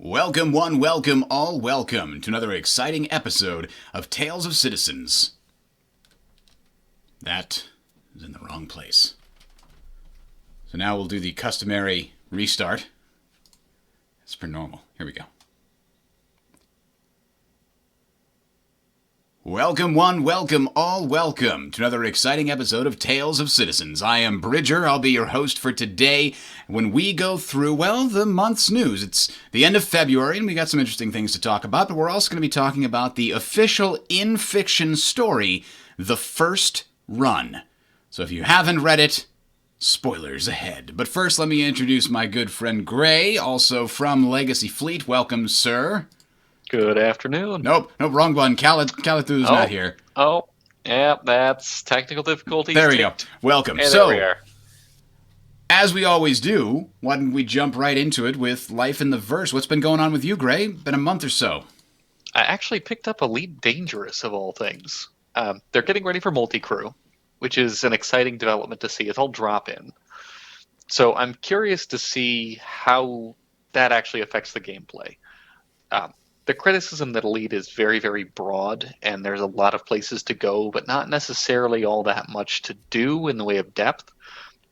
Welcome one, welcome all, welcome to another exciting episode of Tales of Citizens. That is in the wrong place. So now we'll do the customary restart. As per normal. Here we go. Welcome one, welcome all, welcome to another exciting episode of Tales of Citizens. I am Bridger, I'll be your host for today when we go through, the month's news. It's the end of February and we got some interesting things to talk about, but we're also going to be talking about the official in-fiction story, The First Run. So if you haven't read it, spoilers ahead. But first, let me introduce my good friend Gray, also from Legacy Fleet. Welcome, sir. Good afternoon. Nope, wrong one. Calathu's not here. Yeah, that's technical difficulties. There we go. Welcome. And so, there we are. as we always do, why don't we jump right into it with Life in the Verse? What's been going on with you, Gray? Been a month or so. I actually picked up Elite Dangerous, of all things. They're getting ready for Multi-Crew, which is an exciting development to see. It's all drop-in. So I'm curious to see how that actually affects the gameplay. The criticism that Elite is very, very broad, and there's a lot of places to go, but not necessarily all that much to do in the way of depth,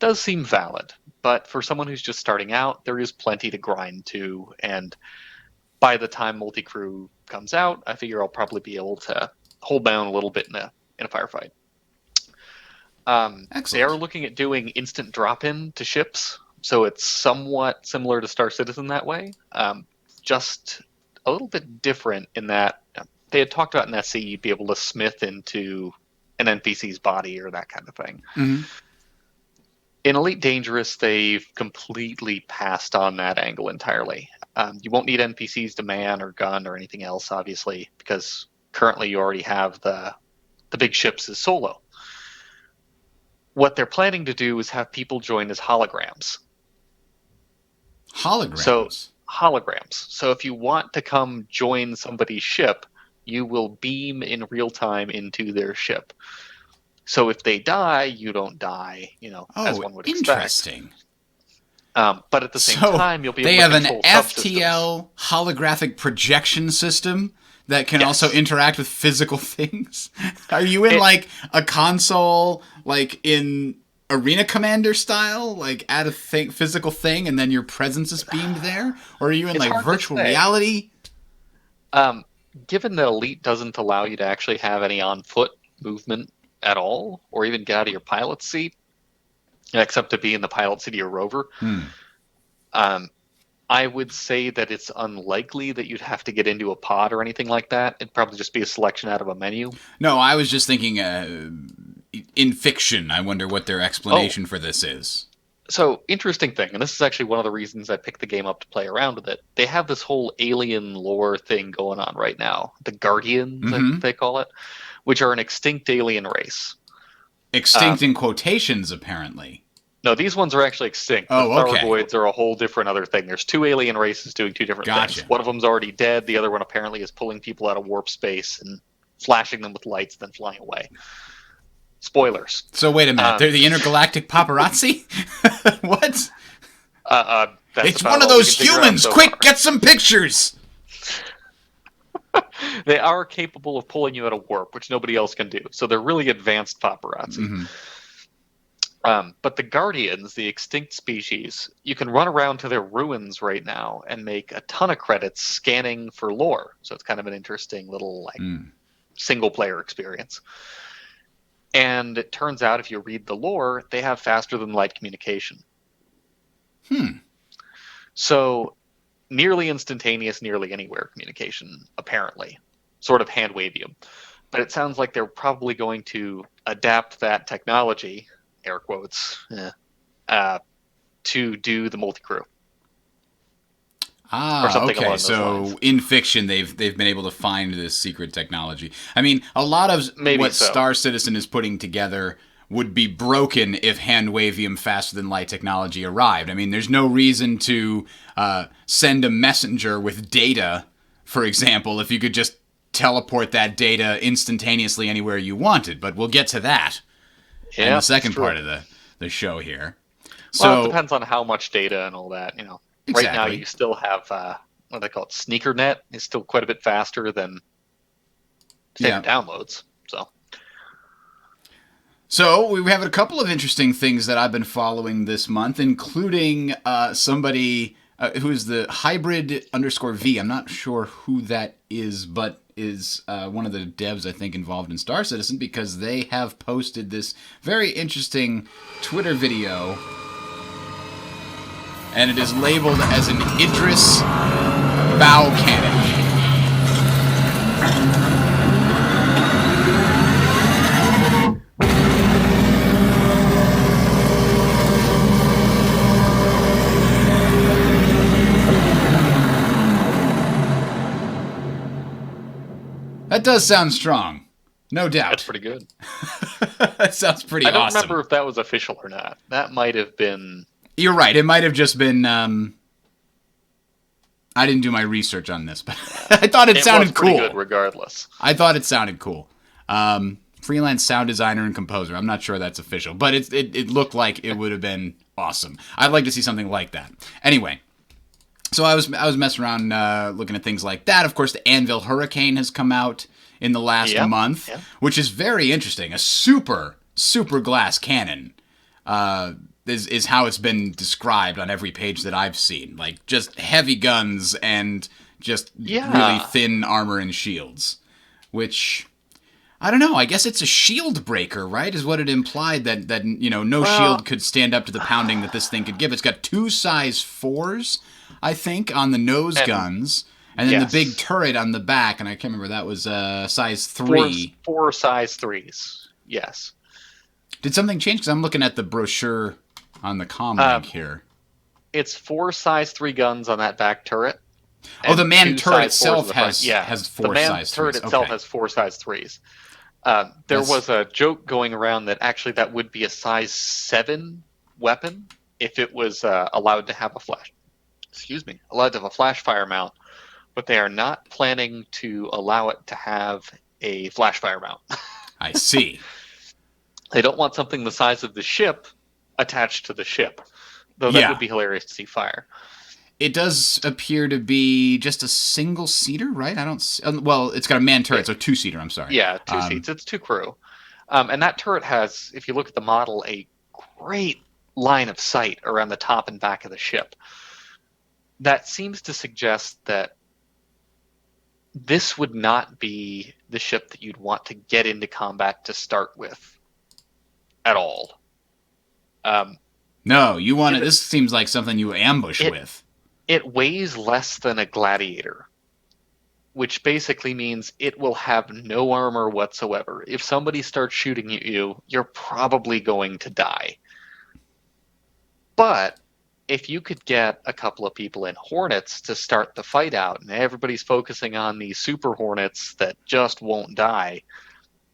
does seem valid. But for someone who's just starting out, there is plenty to grind to, and by the time Multi-Crew comes out, I figure I'll probably be able to hold down a little bit in a firefight. Excellent. They are looking at doing instant drop-in to ships, so it's somewhat similar to Star Citizen that way. Just a little bit different in that they had talked about in SC you'd be able to smith into an NPC's body or that kind of thing. Mm-hmm. In Elite Dangerous, they've completely passed on that angle entirely. You won't need NPCs to man or gun or anything else, obviously, because currently you already have the big ships as solo. What they're planning to do is have people join as holograms. Holograms? Holograms. So if you want to come join somebody's ship, you will beam in real time into their ship. So if they die, you don't die, as one would expect. Interesting. But at the same time, you'll be able to they have control an subsystems. FTL holographic projection system that can Yes. also interact with physical things. Are you in a console, in Arena Commander style, add a physical thing and then your presence is beamed there? Or are you in It's hard to virtual say. reality? Given that Elite doesn't allow you to actually have any on-foot movement at all, or even get out of your pilot's seat, except to be in the pilot seat of your rover, I would say that it's unlikely that you'd have to get into a pod or anything like that. It'd probably just be a selection out of a menu. No, I was just thinking in fiction. I wonder what their explanation for this is. So, interesting thing, and this is actually one of the reasons I picked the game up to play around with it. They have this whole alien lore thing going on right now. The Guardians, I think they call it, which are an extinct alien race. Extinct in quotations, apparently. No, these ones are actually extinct. Oh, the okay. Thargoids are a whole different other thing. There's two alien races doing two different Gotcha. things. One of them's already dead. The other one apparently is pulling people out of warp space and flashing them with lights, then flying away. Spoilers. So wait a minute, they're the intergalactic paparazzi? What? That's It's about one of all we those can figure out humans! so Quick, far. get some pictures! They are capable of pulling you out of warp, which nobody else can do. So they're really advanced paparazzi. But the Guardians, the extinct species, you can run around to their ruins right now and make a ton of credits scanning for lore. So it's kind of an interesting little single-player experience. And it turns out, if you read the lore, they have faster-than-light communication. So nearly instantaneous, nearly anywhere communication, apparently. Sort of hand-wavium. But it sounds like they're probably going to adapt that technology, air quotes, to do the Multi-Crew. Or something along Okay, those so lines. in fiction they've been able to find this secret technology. I mean, a lot of Maybe what so. Star Citizen is putting together would be broken if hand-wavium faster-than-light technology arrived. I mean, there's no reason to send a messenger with data, for example, if you could just teleport that data instantaneously anywhere you wanted. But we'll get to that in the second part of the show here. Well, So it depends on how much data and all that, Right now, Exactly. you still have what do they call it, sneaker net is still quite a bit faster than Yeah. standard downloads. So we have a couple of interesting things that I've been following this month, including somebody who is the hybrid_V. I'm not sure who that is, but is one of the devs, I think, involved in Star Citizen, because they have posted this very interesting Twitter video, and it is labeled as an Idris bow cannon. That does sound strong. No doubt. That's pretty good. That sounds pretty awesome. I don't remember if that was official or not. That might have been... You're right. It might have just been... I didn't do my research on this, but I thought it sounded cool. It was pretty good regardless. I thought it sounded cool. Freelance sound designer and composer. I'm not sure that's official, but it looked like it would have been awesome. I'd like to see something like that. Anyway... So I was messing around looking at things like that. Of course, the Anvil Hurricane has come out in the last month, which is very interesting. A super glass cannon is how it's been described on every page that I've seen. Like, just heavy guns and just really thin armor and shields. Which, I don't know, I guess it's a shield breaker, right? Is what it implied, that no shield could stand up to the pounding that this thing could give. It's got 2 size 4s. I think, on the nose guns, and then the big turret on the back, and I can't remember, that was size 3. 4 size 3s, yes. Did something change? Because I'm looking at the brochure on the comm link here. It's 4 size 3 guns on that back turret. Oh, the man turret itself has 4 size 3s. The man turret itself has 4 size 3s. There was a joke going around that actually that would be a size 7 weapon if it was allowed to have a flash fire mount, but they are not planning to allow it to have a flash fire mount. I see. They don't want something the size of the ship attached to the ship, though that would be hilarious to see fire. It does appear to be just a single-seater, right? Well, it's got a man turret, so 2-seater, I'm sorry. Yeah, 2 seats. It's 2 crew. And that turret has, if you look at the model, a great line of sight around the top and back of the ship. That seems to suggest that this would not be the ship that you'd want to get into combat to start with at all. No, you want it. This seems like something you ambush with. It weighs less than a Gladiator, which basically means it will have no armor whatsoever. If somebody starts shooting at you, you're probably going to die. But if you could get a couple of people in Hornets to start the fight out, and everybody's focusing on these Super Hornets that just won't die,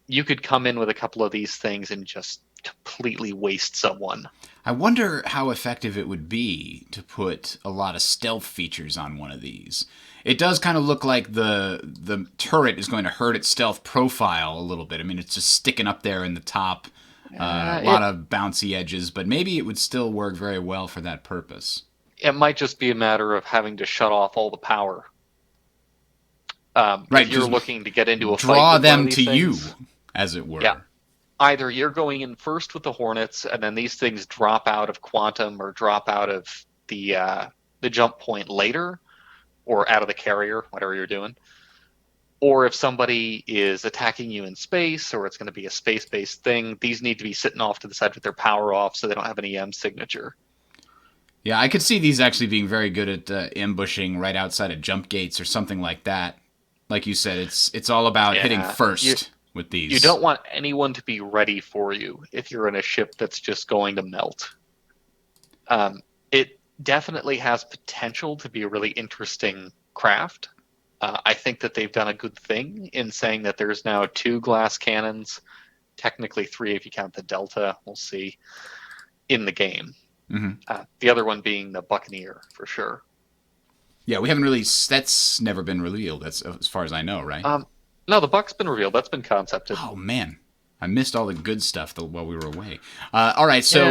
you could come in with a couple of these things and just completely waste someone. I wonder how effective it would be to put a lot of stealth features on one of these. It does kind of look like the turret is going to hurt its stealth profile a little bit. I mean, it's just sticking up there in the top. A lot of bouncy edges, but maybe it would still work very well for that purpose. It might just be a matter of having to shut off all the power. Right, if you're looking to get into a fight, draw with them one of to these you, things, as it were. Yeah. Either you're going in first with the Hornets, and then these things drop out of Quantum or drop out of the jump point later, or out of the carrier, whatever you're doing. Or if somebody is attacking you in space, or it's going to be a space-based thing, these need to be sitting off to the side with their power off so they don't have an EM signature. Yeah, I could see these actually being very good at ambushing right outside of jump gates or something like that. Like you said, it's all about hitting first with these. You don't want anyone to be ready for you if you're in a ship that's just going to melt. It definitely has potential to be a really interesting craft. I think that they've done a good thing in saying that there's now 2 glass cannons, technically 3 if you count the Delta, we'll see, in the game. Mm-hmm. The other one being the Buccaneer, for sure. Yeah, we haven't really... That's never been revealed, that's as far as I know, right? No, the Buck's been revealed. That's been concepted. Oh, man. I missed all the good stuff while we were away. All right, so...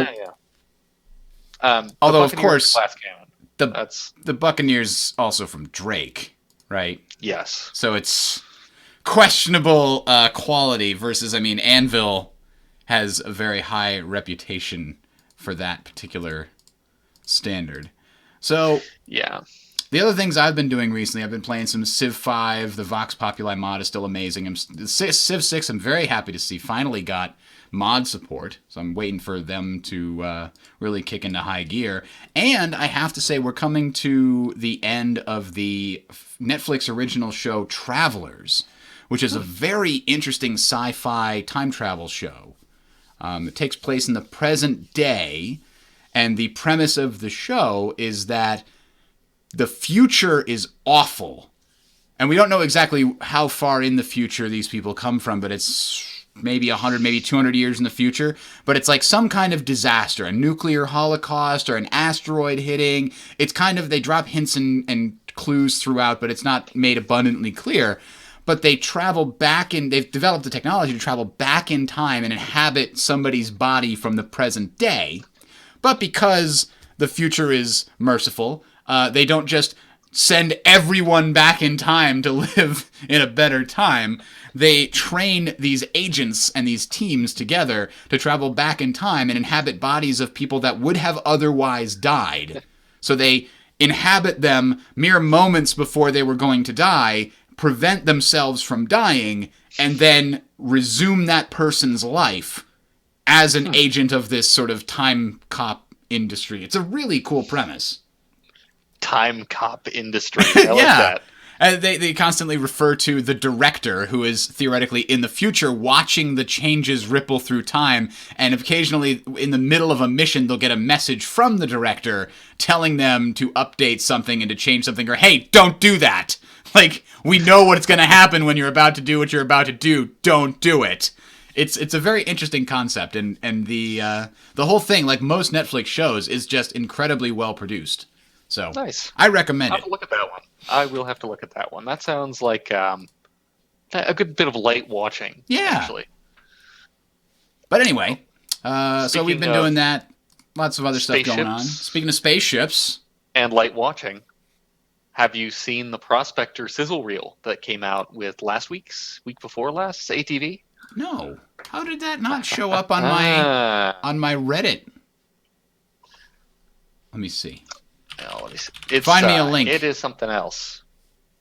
Yeah. Although, of course... Glass cannon. the Buccaneers also from Drake, right? Yes. So it's questionable quality versus, I mean, Anvil has a very high reputation for that particular standard. So Yeah. the other things I've been doing recently, I've been playing some Civ 5. The Vox Populi mod is still amazing. Civ 6, I'm very happy to see, finally got mod support. So I'm waiting for them to really kick into high gear. And I have to say, we're coming to the end of the Netflix original show Travelers, which is a very interesting sci-fi time travel show. It takes place in the present day. And the premise of the show is that the future is awful. And we don't know exactly how far in the future these people come from, but it's maybe 100, maybe 200 years in the future. But it's like some kind of disaster, a nuclear holocaust or an asteroid hitting. It's kind of, they drop hints and clues throughout, but it's not made abundantly clear. But they travel back in, they've developed the technology to travel back in time and inhabit somebody's body from the present day. But because the future is merciful, they don't just send everyone back in time to live in a better time. They train these agents and these teams together to travel back in time and inhabit bodies of people that would have otherwise died. So they inhabit them mere moments before they were going to die, prevent themselves from dying, and then resume that person's life as an agent of this sort of time cop industry. It's a really cool premise. Time cop industry. I like that. They constantly refer to the director, who is theoretically in the future, watching the changes ripple through time, and occasionally in the middle of a mission they'll get a message from the director telling them to update something and to change something, or hey, don't do that. Like, we know what's going to happen when you're about to do what you're about to do. Don't do it. It's a very interesting concept, and the whole thing, like most Netflix shows, is just incredibly well produced. So nice. I recommend I'll have to look at that one. I will have to look at that one. That sounds like a good bit of light watching. Yeah. Actually. But anyway, so we've been doing that. Lots of other stuff going on. Speaking of spaceships and light watching, have you seen the Prospector sizzle reel that came out with week before last ATV? No. How did that not show up on my Reddit? Let me see. No, let me see. Find me a link. It is something else.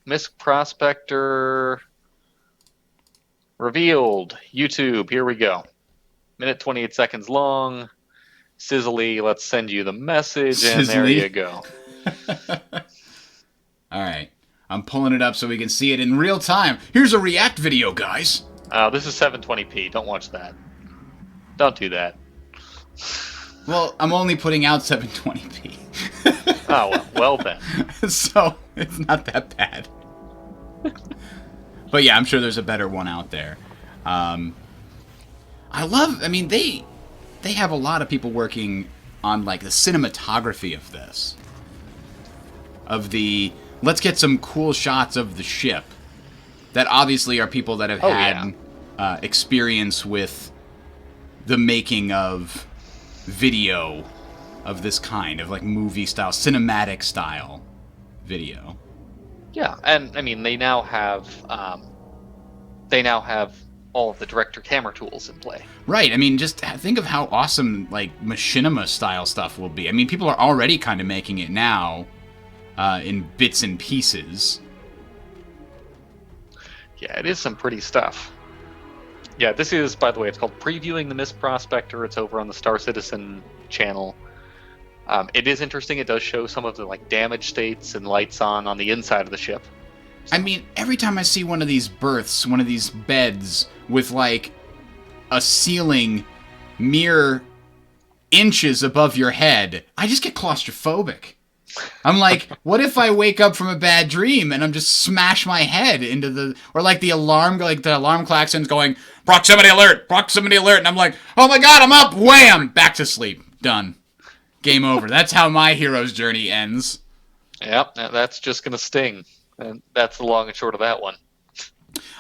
Miss Prospector revealed. YouTube. Here we go. Minute 28 seconds long. Sizzly. Let's send you the message, and there you go. All right. I'm pulling it up so we can see it in real time. Here's a react video, guys. This is 720p. Don't watch that. Don't do that. Well, I'm only putting out 720p. Oh, well then. So, it's not that bad. But yeah, I'm sure there's a better one out there. I mean, they have a lot of people working on, like, the cinematography of this. Of the, let's get some cool shots of the ship. That obviously are people that have had experience with the making of video of this kind, of like movie style, cinematic style video. Yeah, and I mean they now have all of the director camera tools in play. Right. I mean, just think of how awesome like machinima style stuff will be. I mean, people are already kind of making it now in bits and pieces. Yeah, it is some pretty stuff. Yeah, this is, by the way, it's called Previewing the Miss Prospector. It's over on the Star Citizen channel. It is interesting. It does show some of the like damage states and lights on the inside of the ship. So. I mean, every time I see one of these berths, one of these beds with like a ceiling mere inches above your head, I just get claustrophobic. I'm like, what if I wake up from a bad dream and I'm just smash my head into the, or like the alarm klaxon's going, proximity alert, and I'm like, oh my god, I'm up, wham, back to sleep, done, game over. That's how my hero's journey ends. Yep, that's just gonna sting, and that's the long and short of that one.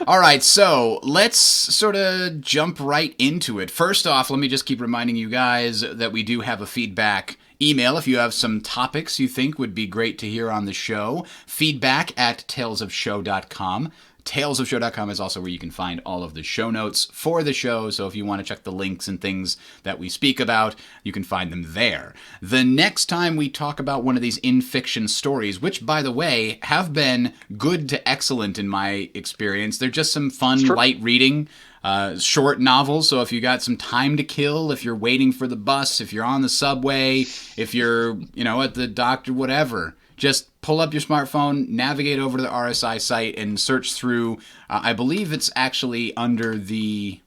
All right, so let's sort of jump right into it. First off, let me just keep reminding you guys that we do have a feedback email if you have some topics you think would be great to hear on the show. feedback@talesofshow.com. Talesofshow.com is also where you can find all of the show notes for the show, so if you want to check the links and things that we speak about, you can find them there. The next time we talk about one of these in-fiction stories, which, by the way, have been good to excellent in my experience, they're just some fun, light reading, short novels, so if you got some time to kill, if you're waiting for the bus, if you're on the subway, if you're, at the doctor, whatever, just pull up your smartphone, navigate over to the RSI site, and search through, I believe it's actually under the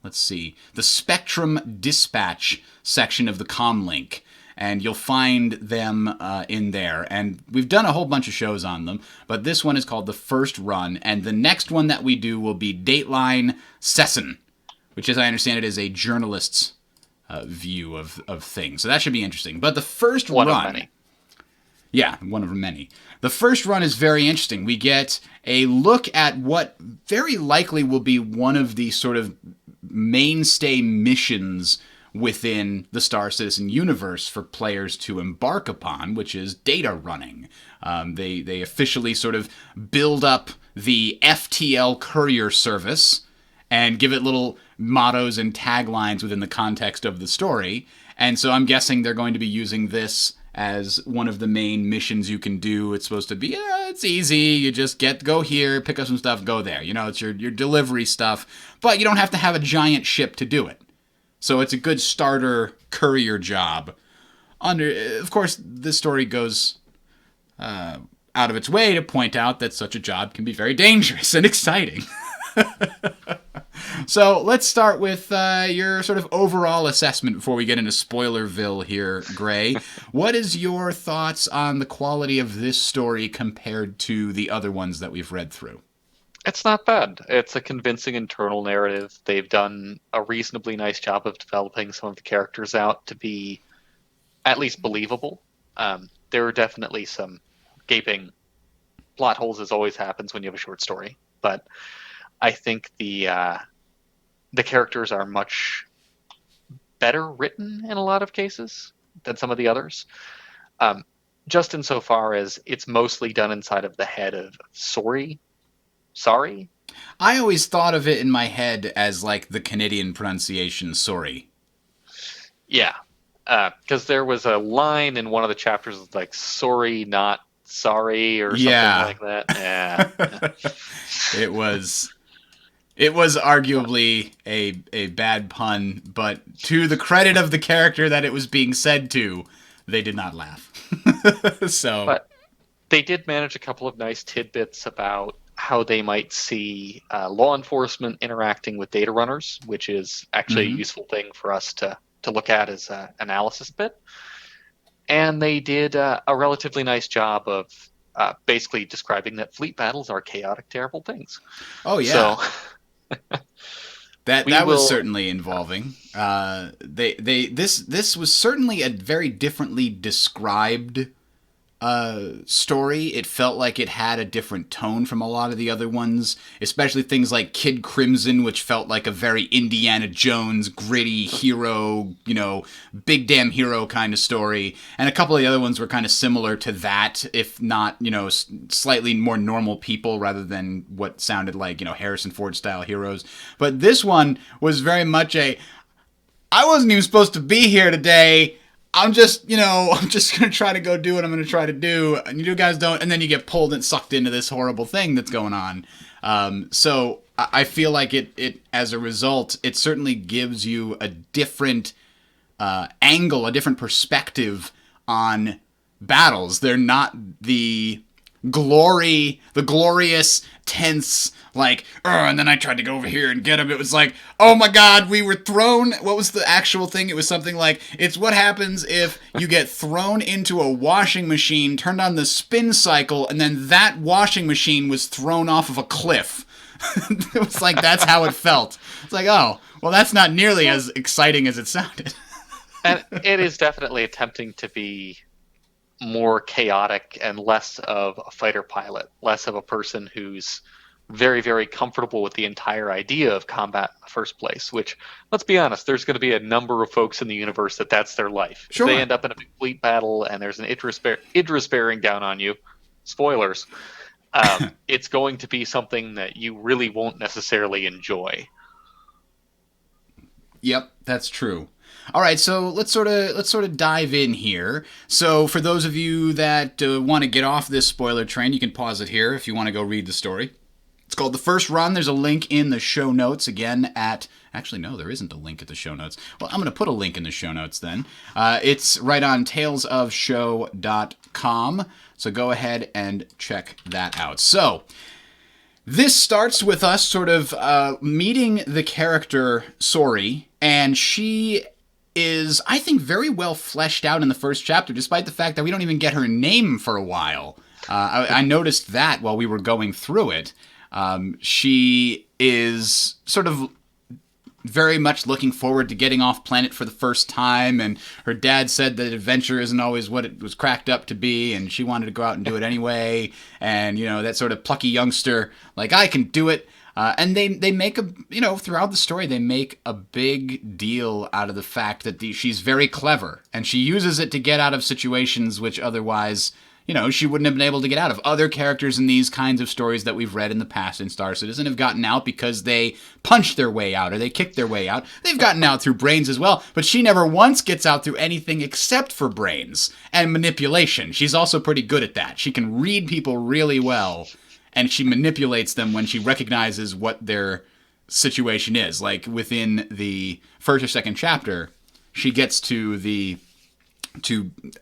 Spectrum Dispatch section of the Comlink, and you'll find them in there. And we've done a whole bunch of shows on them, but this one is called The First Run, and the next one that we do will be Dateline Session, which, as I understand it, is a journalist's view of things. So that should be interesting. But the first one run... of many. Yeah, one of many. The first run is very interesting. We get a look at what very likely will be one of the sort of mainstay missions within the Star Citizen universe for players to embark upon, which is data running. They officially sort of build up the FTL courier service and give it little mottos and taglines within the context of the story. And so I'm guessing they're going to be using this as one of the main missions you can do. It's supposed to be, it's easy. You just go here, pick up some stuff, go there. It's your delivery stuff, but you don't have to have a giant ship to do it. So it's a good starter courier job. Of course, this story goes out of its way to point out that such a job can be very dangerous and exciting. So let's start with your sort of overall assessment before we get into Spoilerville here, Gray. What is your thoughts on the quality of this story compared to the other ones that we've read through? It's not bad. It's a convincing internal narrative. They've done a reasonably nice job of developing some of the characters out to be at least believable. There are definitely some gaping plot holes, as always happens when you have a short story, but I think the characters are much better written in a lot of cases than some of the others. Just insofar as it's mostly done inside of the head of Sorry. I always thought of it in my head as like the Canadian pronunciation, sorry. Yeah, because there was a line in one of the chapters like sorry, not sorry, or something like that. Yeah. It was arguably a bad pun, but to the credit of the character that it was being said to, they did not laugh. But they did manage a couple of nice tidbits about how they might see law enforcement interacting with data runners, which is actually a useful thing for us to look at as an analysis bit. And they did a relatively nice job of basically describing that fleet battles are chaotic, terrible things. Oh, yeah. So... that was certainly involving. This was certainly a very differently described story. It felt like it had a different tone from a lot of the other ones, especially things like Kid Crimson, which felt like a very Indiana Jones gritty hero, big damn hero kind of story. And a couple of the other ones were kind of similar to that, if not, slightly more normal people rather than what sounded like, Harrison Ford style heroes. But this one was very much I wasn't even supposed to be here today. I'm just going to try to go do what I'm going to try to do. And you guys don't. And then you get pulled and sucked into this horrible thing that's going on. So I feel like it as a result, it certainly gives you a different angle, a different perspective on battles. They're not the glorious, tense, like, and then I tried to go over here and get him. It was like, oh my God, we were thrown. What was the actual thing? It was something like, it's what happens if you get thrown into a washing machine, turned on the spin cycle, and then that washing machine was thrown off of a cliff. It was like, that's how it felt. It's like, oh, well, that's not nearly as exciting as it sounded. And it is definitely attempting to be more chaotic and less of a fighter pilot, less of a person who's very, very comfortable with the entire idea of combat in the first place, which, let's be honest, there's going to be a number of folks in the universe that's their life. If they Sure. end up in a big fleet battle and there's an Idris bearing down on you, spoilers, it's going to be something that you really won't necessarily enjoy. Yep, that's true. All right, so let's sort of dive in here. So for those of you that want to get off this spoiler train, you can pause it here if you want to go read the story. It's called The First Run. There's a link in the show notes again at... Actually, no, there isn't a link at the show notes. Well, I'm going to put a link in the show notes then. It's right on talesofshow.com. So go ahead and check that out. So this starts with us sort of meeting the character Sori, and she is, I think, very well fleshed out in the first chapter, despite the fact that we don't even get her name for a while. I noticed that while we were going through it. She is sort of very much looking forward to getting off planet for the first time, and her dad said that adventure isn't always what it was cracked up to be, and she wanted to go out and do it anyway, and, you know, that sort of plucky youngster, like, I can do it. And they make throughout the story, they make a big deal out of the fact that she's very clever, and she uses it to get out of situations which otherwise, she wouldn't have been able to get out of. Other characters in these kinds of stories that we've read in the past in Star Citizen have gotten out because they punched their way out or they kicked their way out. They've gotten out through brains as well, but she never once gets out through anything except for brains and manipulation. She's also pretty good at that. She can read people really well, and she manipulates them when she recognizes what their situation is. Like within the first or second chapter, she gets to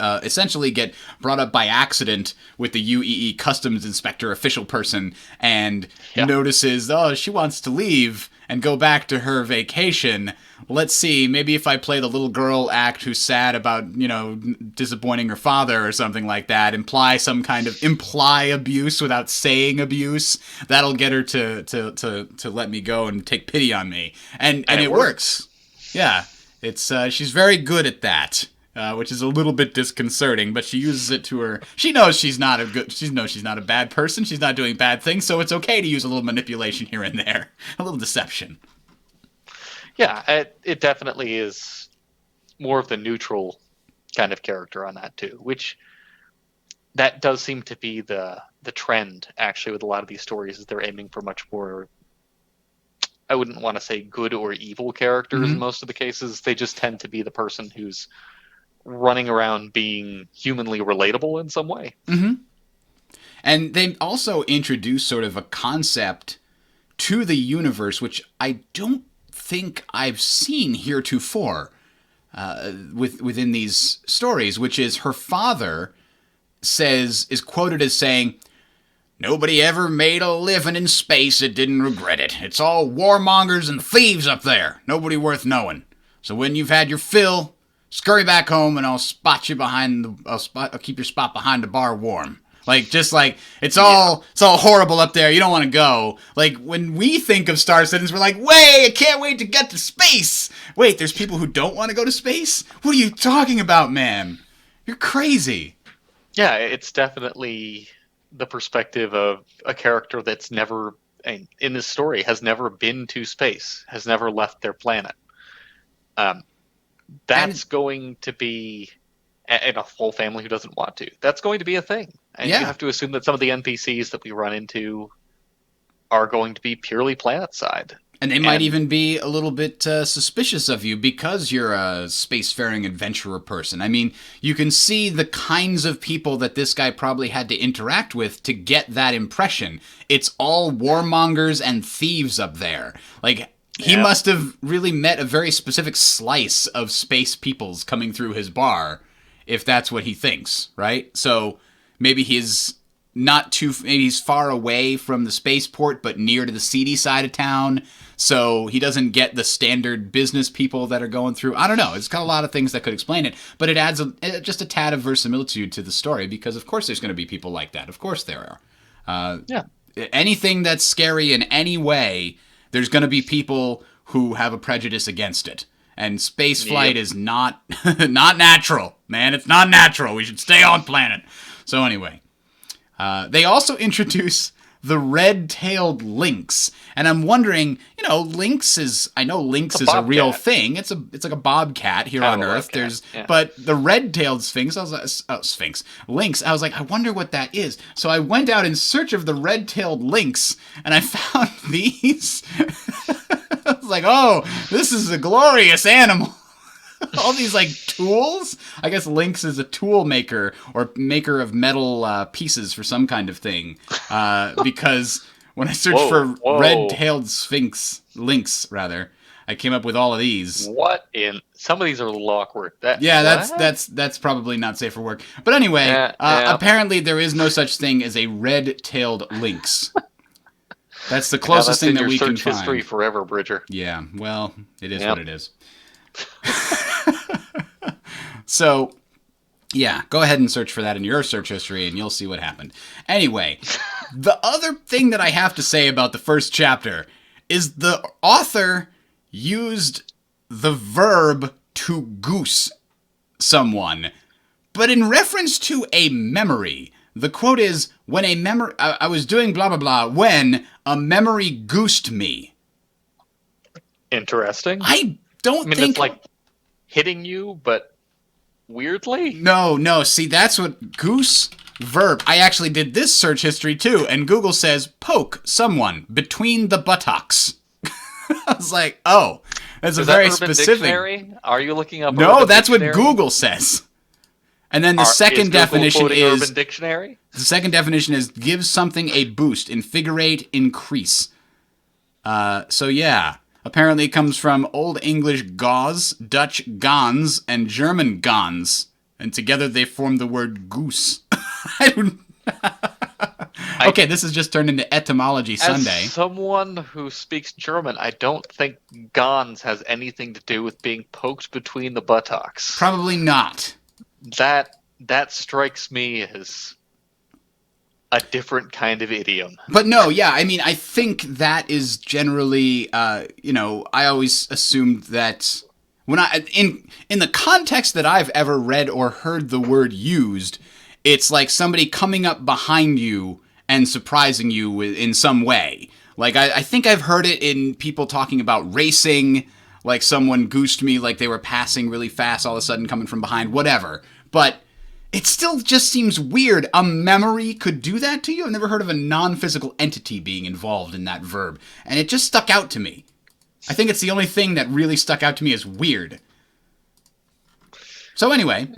essentially get brought up by accident with the UEE customs inspector official person, and notices, she wants to leave and go back to her vacation. Let's see, maybe if I play the little girl act who's sad about, disappointing her father or something like that, imply abuse without saying abuse, that'll get her to let me go and take pity on me. And it works. Yeah. It's she's very good at that. Which is a little bit disconcerting, but she uses it to her. She knows she's not a bad person. She's not doing bad things, so it's okay to use a little manipulation here and there, a little deception. Yeah, it definitely is more of the neutral kind of character on that too, which that does seem to be the trend actually with a lot of these stories. Is they're aiming for much more, I wouldn't want to say good or evil characters in most of the cases. They just tend to be the person who's running around being humanly relatable in some way. Mm-hmm. And they also introduce sort of a concept to the universe, which I don't think I've seen heretofore within these stories, which is her father is quoted as saying, "Nobody ever made a living in space that didn't regret it. It's all warmongers and thieves up there. Nobody worth knowing. So when you've had your fill, scurry back home, and I'll spot you I'll keep your spot behind the bar warm." It's all horrible up there. You don't want to go. Like, when we think of Star Citizens, we're like, wait, I can't wait to get to space. Wait, there's people who don't want to go to space? What are you talking about, man? You're crazy. Yeah, it's definitely the perspective of a character that's never, in this story, has never been to space, has never left their planet. That's going to be, and a whole family who doesn't want to. That's going to be a thing. And you have to assume that some of the NPCs that we run into are going to be purely planet side. And they might even be a little bit suspicious of you because you're a spacefaring adventurer person. I mean, you can see the kinds of people that this guy probably had to interact with to get that impression. It's all warmongers and thieves up there. Like, he must have really met a very specific slice of space peoples coming through his bar, if that's what he thinks, right? So maybe he's maybe he's far away from the spaceport, but near to the seedy side of town, so he doesn't get the standard business people that are going through. I don't know. It's got a lot of things that could explain it, but it adds just a tad of verisimilitude to the story, because of course there's going to be people like that. Of course there are. Anything that's scary in any way, there's going to be people who have a prejudice against it. And space flight is not natural, man. It's not natural. We should stay on planet. So anyway, they also introduce the red-tailed lynx. And I'm wondering, lynx is a real bobcat. thing. It's like a bobcat here Kind on of a Earth. bobcat, yeah. But the red-tailed lynx. I was like, I wonder what that is. So I went out in search of the red-tailed lynx, and I found these. I was like, oh, this is a glorious animal. All these like tools. I guess Lynx is a tool maker or maker of metal pieces for some kind of thing. Because when I searched for red-tailed lynx, I came up with all of these. What in? Some of these are a little awkward. That's probably not safe for work. But anyway, Yeah. apparently there is no such thing as a red-tailed lynx. That's the closest thing that we can find. Search history forever, Bridger. Yeah, well, it is what it is. So, yeah, go ahead and search for that in your search history and you'll see what happened. Anyway, the other thing that I have to say about the first chapter is the author used the verb to goose someone, but in reference to a memory. The quote is, when a memory, I was doing blah, blah, blah, when a memory goosed me. Interesting. I think it's like hitting you, but weirdly? No. See, that's what goose verb. I actually did this search history too, and Google says poke someone between the buttocks. I was like, oh, that's Is a very that Urban specific. Dictionary? Are you looking up? No, Urban that's Dictionary? what Google says. And then the Is second Google definition quoting is Urban Dictionary. The second definition is give something a boost, invigorate, increase. So yeah. Apparently it comes from Old English gauze, Dutch gans, and German gans. And together they form the word goose. Okay, this has just turned into Etymology Sunday. As someone who speaks German, I don't think gans has anything to do with being poked between the buttocks. Probably not. That strikes me as a different kind of idiom. But no, yeah, I mean, I think that is generally, I always assumed that when in the context that I've ever read or heard the word used, it's like somebody coming up behind you and surprising you in some way. Like, I think I've heard it in people talking about racing, like someone goosed me, like they were passing really fast, all of a sudden coming from behind, whatever. But it still just seems weird. A memory could do that to you? I've never heard of a non-physical entity being involved in that verb. And it just stuck out to me. I think it's the only thing that really stuck out to me as weird. So anyway.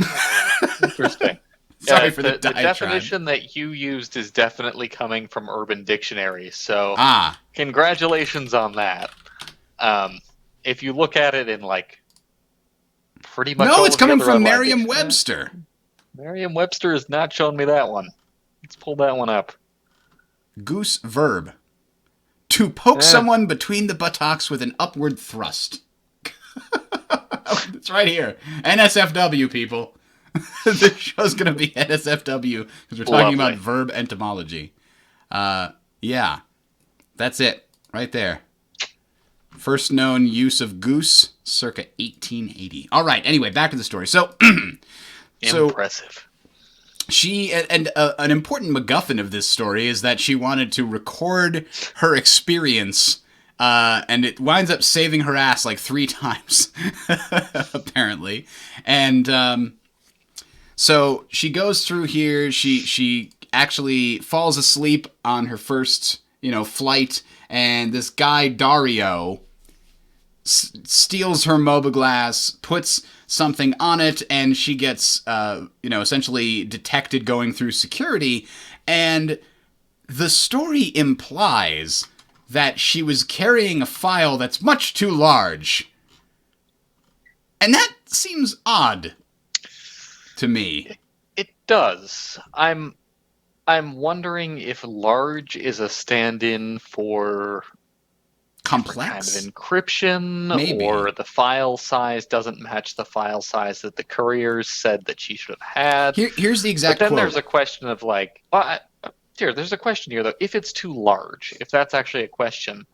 Interesting. Sorry for the The diatribe. definition that you used is definitely coming from Urban Dictionary, so congratulations on that. If you look at it in like pretty much No, it's coming from Merriam-Webster. Merriam-Webster. Merriam-Webster has not shown me that one. Let's pull that one up. Goose verb. To poke someone between the buttocks with an upward thrust. It's right here. NSFW, people. This show's going to be NSFW because we're talking about verb etymology. Yeah. That's it. Right there. First known use of goose, circa 1880. All right. Anyway, back to the story. So, Impressive. She and an important MacGuffin of this story is that she wanted to record her experience, and it winds up saving her ass like 3 times, apparently. And so she goes through here. She actually falls asleep on her first flight, and this guy Dario steals her Mobiglass, puts something on it, and she gets, essentially detected going through security. And the story implies that she was carrying a file that's much too large. And that seems odd to me. It does. I'm wondering if large is a stand-in for Complex? kind of encryption, Maybe. or the file size doesn't match the file size that the couriers said that she should have had. Here's the exact But then quote. there's a question of like, there's a question here though. If it's too large, if that's actually a question,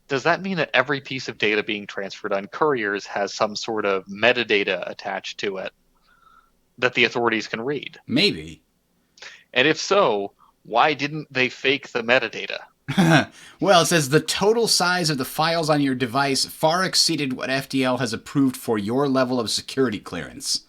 does that mean that every piece of data being transferred on couriers has some sort of metadata attached to it that the authorities can read? Maybe. And if so, Why didn't they fake the metadata? Well, it says the total size of the files on your device far exceeded what FTL has approved for your level of security clearance.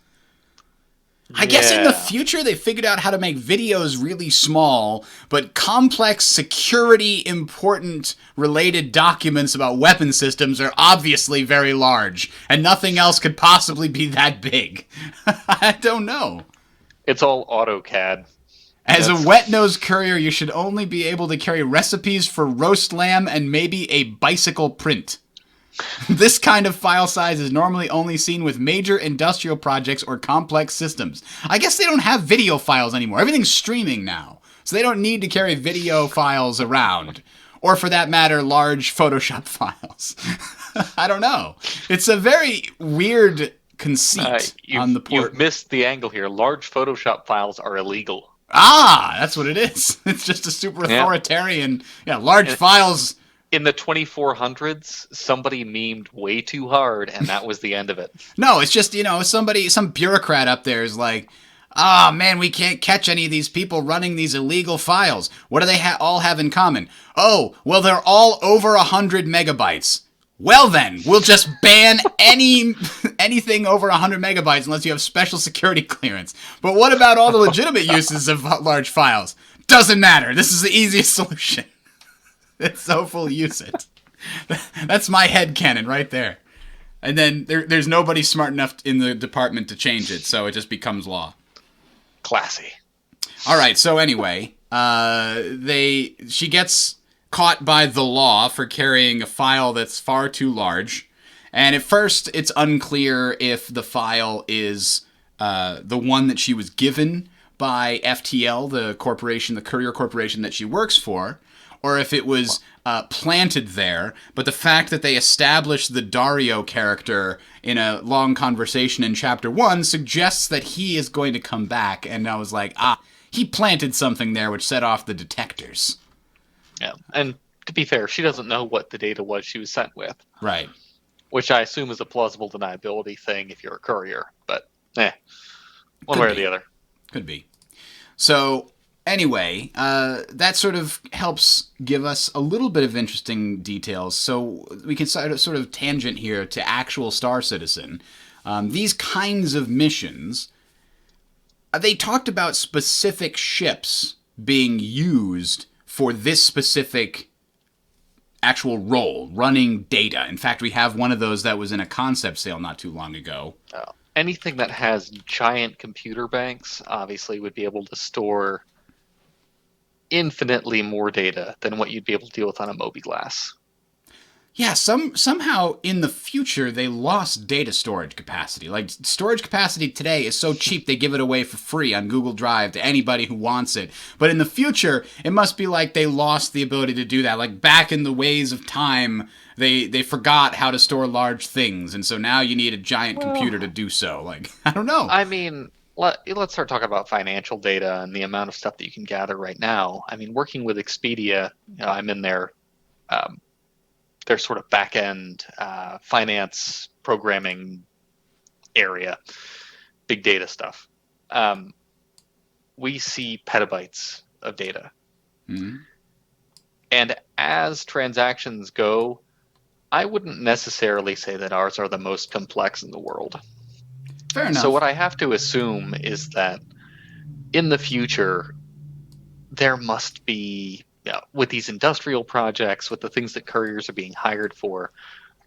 I guess in the future they figured out how to make videos really small, but complex security important related documents about weapon systems are obviously very large, and nothing else could possibly be that big. I don't know. It's all AutoCAD. As a wet-nosed courier, you should only be able to carry recipes for roast lamb and maybe a bicycle print. This kind of file size is normally only seen with major industrial projects or complex systems. I guess they don't have video files anymore. Everything's streaming now. So they don't need to carry video files around. Or for that matter, large Photoshop files. I don't know. It's a very weird conceit on the port. You've missed the angle here. Large Photoshop files are illegal. Ah, that's what it is. It's just a super authoritarian, large files. In the 2400s, somebody memed way too hard, and that was the end of it. No, it's just, some bureaucrat up there is like, ah, man, we can't catch any of these people running these illegal files. What do they all have in common? Oh, well, they're all over 100 megabytes. Well then, we'll just ban anything over 100 megabytes unless you have special security clearance. But what about all the legitimate uses of large files? Doesn't matter. This is the easiest solution. It's so full use it. That's my headcanon right there. And then there's nobody smart enough in the department to change it, so it just becomes law. Classy. All right, so anyway, she gets caught by the law for carrying a file that's far too large. And at first, it's unclear if the file is the one that she was given by FTL, the courier corporation that she works for, or if it was planted there. But the fact that they established the Dario character in a long conversation in Chapter 1 suggests that he is going to come back. And I was like, he planted something there which set off the detectors. Yeah, and to be fair, she doesn't know what the data was she was sent with. Right. Which I assume is a plausible deniability thing if you're a courier. But, one way or the other. Could be. So... Anyway, that sort of helps give us a little bit of interesting details. So we can sort of tangent here to actual Star Citizen. These kinds of missions, they talked about specific ships being used for this specific actual role, running data. In fact, we have one of those that was in a concept sale not too long ago. Anything that has giant computer banks obviously would be able to store infinitely more data than what you'd be able to deal with on a mobiGlas. Yeah, somehow in the future they lost data storage capacity. Like, storage capacity today is so cheap they give it away for free on Google Drive to anybody who wants it. But in the future, it must be like they lost the ability to do that. Like, back in the ways of time, they forgot how to store large things, and so now you need a giant computer to do so. Like, I don't know. I mean, let's start talking about financial data and the amount of stuff that you can gather right now. I mean, working with Expedia, I'm in their sort of back-end finance programming area, big data stuff. We see petabytes of data. Mm-hmm. And as transactions go, I wouldn't necessarily say that ours are the most complex in the world. Fair enough. So what I have to assume is that in the future, there must be, with these industrial projects, with the things that couriers are being hired for,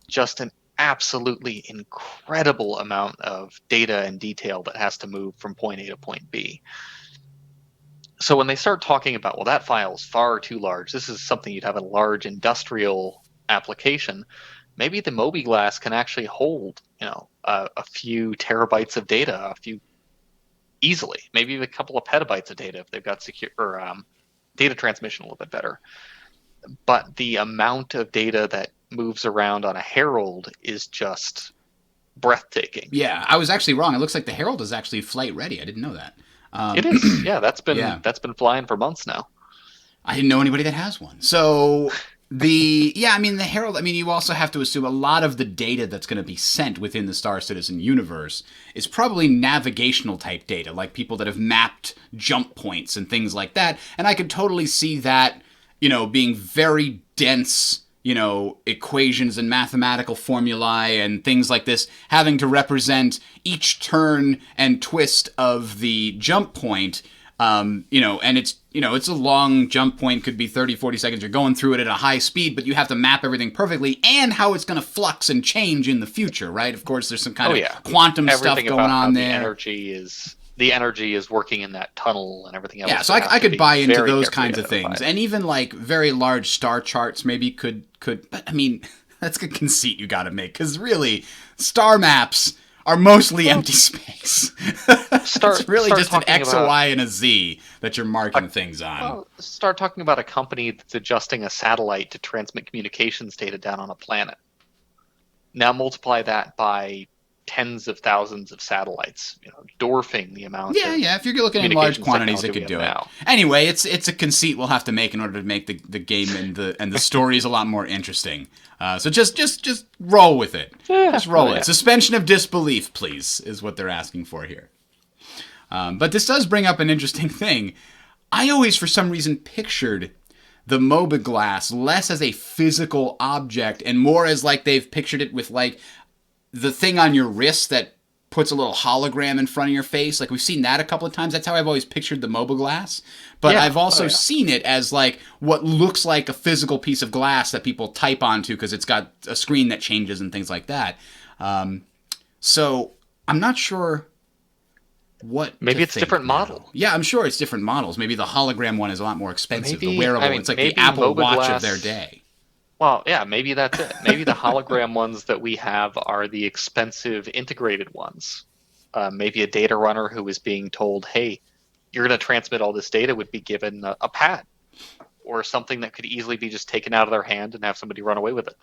just an absolutely incredible amount of data and detail that has to move from point A to point B. So when they start talking about, well, that file is far too large, this is something you'd have in a large industrial application, maybe the mobiGlas can actually hold, a few terabytes of data, easily, maybe even a couple of petabytes of data if they've got secure or data transmission a little bit better. But the amount of data that moves around on a Herald is just breathtaking. Yeah, I was actually wrong. It looks like the Herald is actually flight ready. I didn't know that. It is. Yeah, that's been flying for months now. I didn't know anybody that has one. So I mean, the Herald, I mean, you also have to assume a lot of the data that's going to be sent within the Star Citizen universe is probably navigational type data, like people that have mapped jump points and things like that. And I could totally see that, being very dense, equations and mathematical formulae and things like this, having to represent each turn and twist of the jump point. And it's a long jump point, could be 30, 40 seconds. You're going through it at a high speed, but you have to map everything perfectly and how it's going to flux and change in the future, right? Of course, there's some kind of quantum stuff going on there. The energy is working in that tunnel and everything else. Yeah, so I could buy into those kinds of things. And even like very large star charts maybe could, but I mean, that's a conceit you got to make, because really, star maps are mostly empty space. It's really just an X, a Y, and a Z that you're marking things on. Well, start talking about a company that's adjusting a satellite to transmit communications data down on a planet. Now multiply that by tens of thousands of satellites, dwarfing the amount. Yeah. If you're looking in large quantities, it could do it. Anyway, it's a conceit we'll have to make in order to make the game and the stories a lot more interesting. So just roll with it. Just roll it. Suspension of disbelief, please, is what they're asking for here. But this does bring up an interesting thing. I always, for some reason, pictured the Mobiglass less as a physical object and more as like they've pictured it with like the thing on your wrist that puts a little hologram in front of your face. Like, we've seen that a couple of times. That's how I've always pictured the Mobiglass. But I've also seen it as, like, what looks like a physical piece of glass that people type onto because it's got a screen that changes and things like that. So I'm not sure what Maybe it's different model. Yeah, I'm sure it's different models. Maybe the hologram one is a lot more expensive. The wearable, it's like the Apple Watch of their day. Well, yeah, maybe that's it. Maybe the hologram ones that we have are the expensive integrated ones. Maybe a data runner who is being told, hey, you're going to transmit all this data would be given a pad or something that could easily be just taken out of their hand and have somebody run away with it,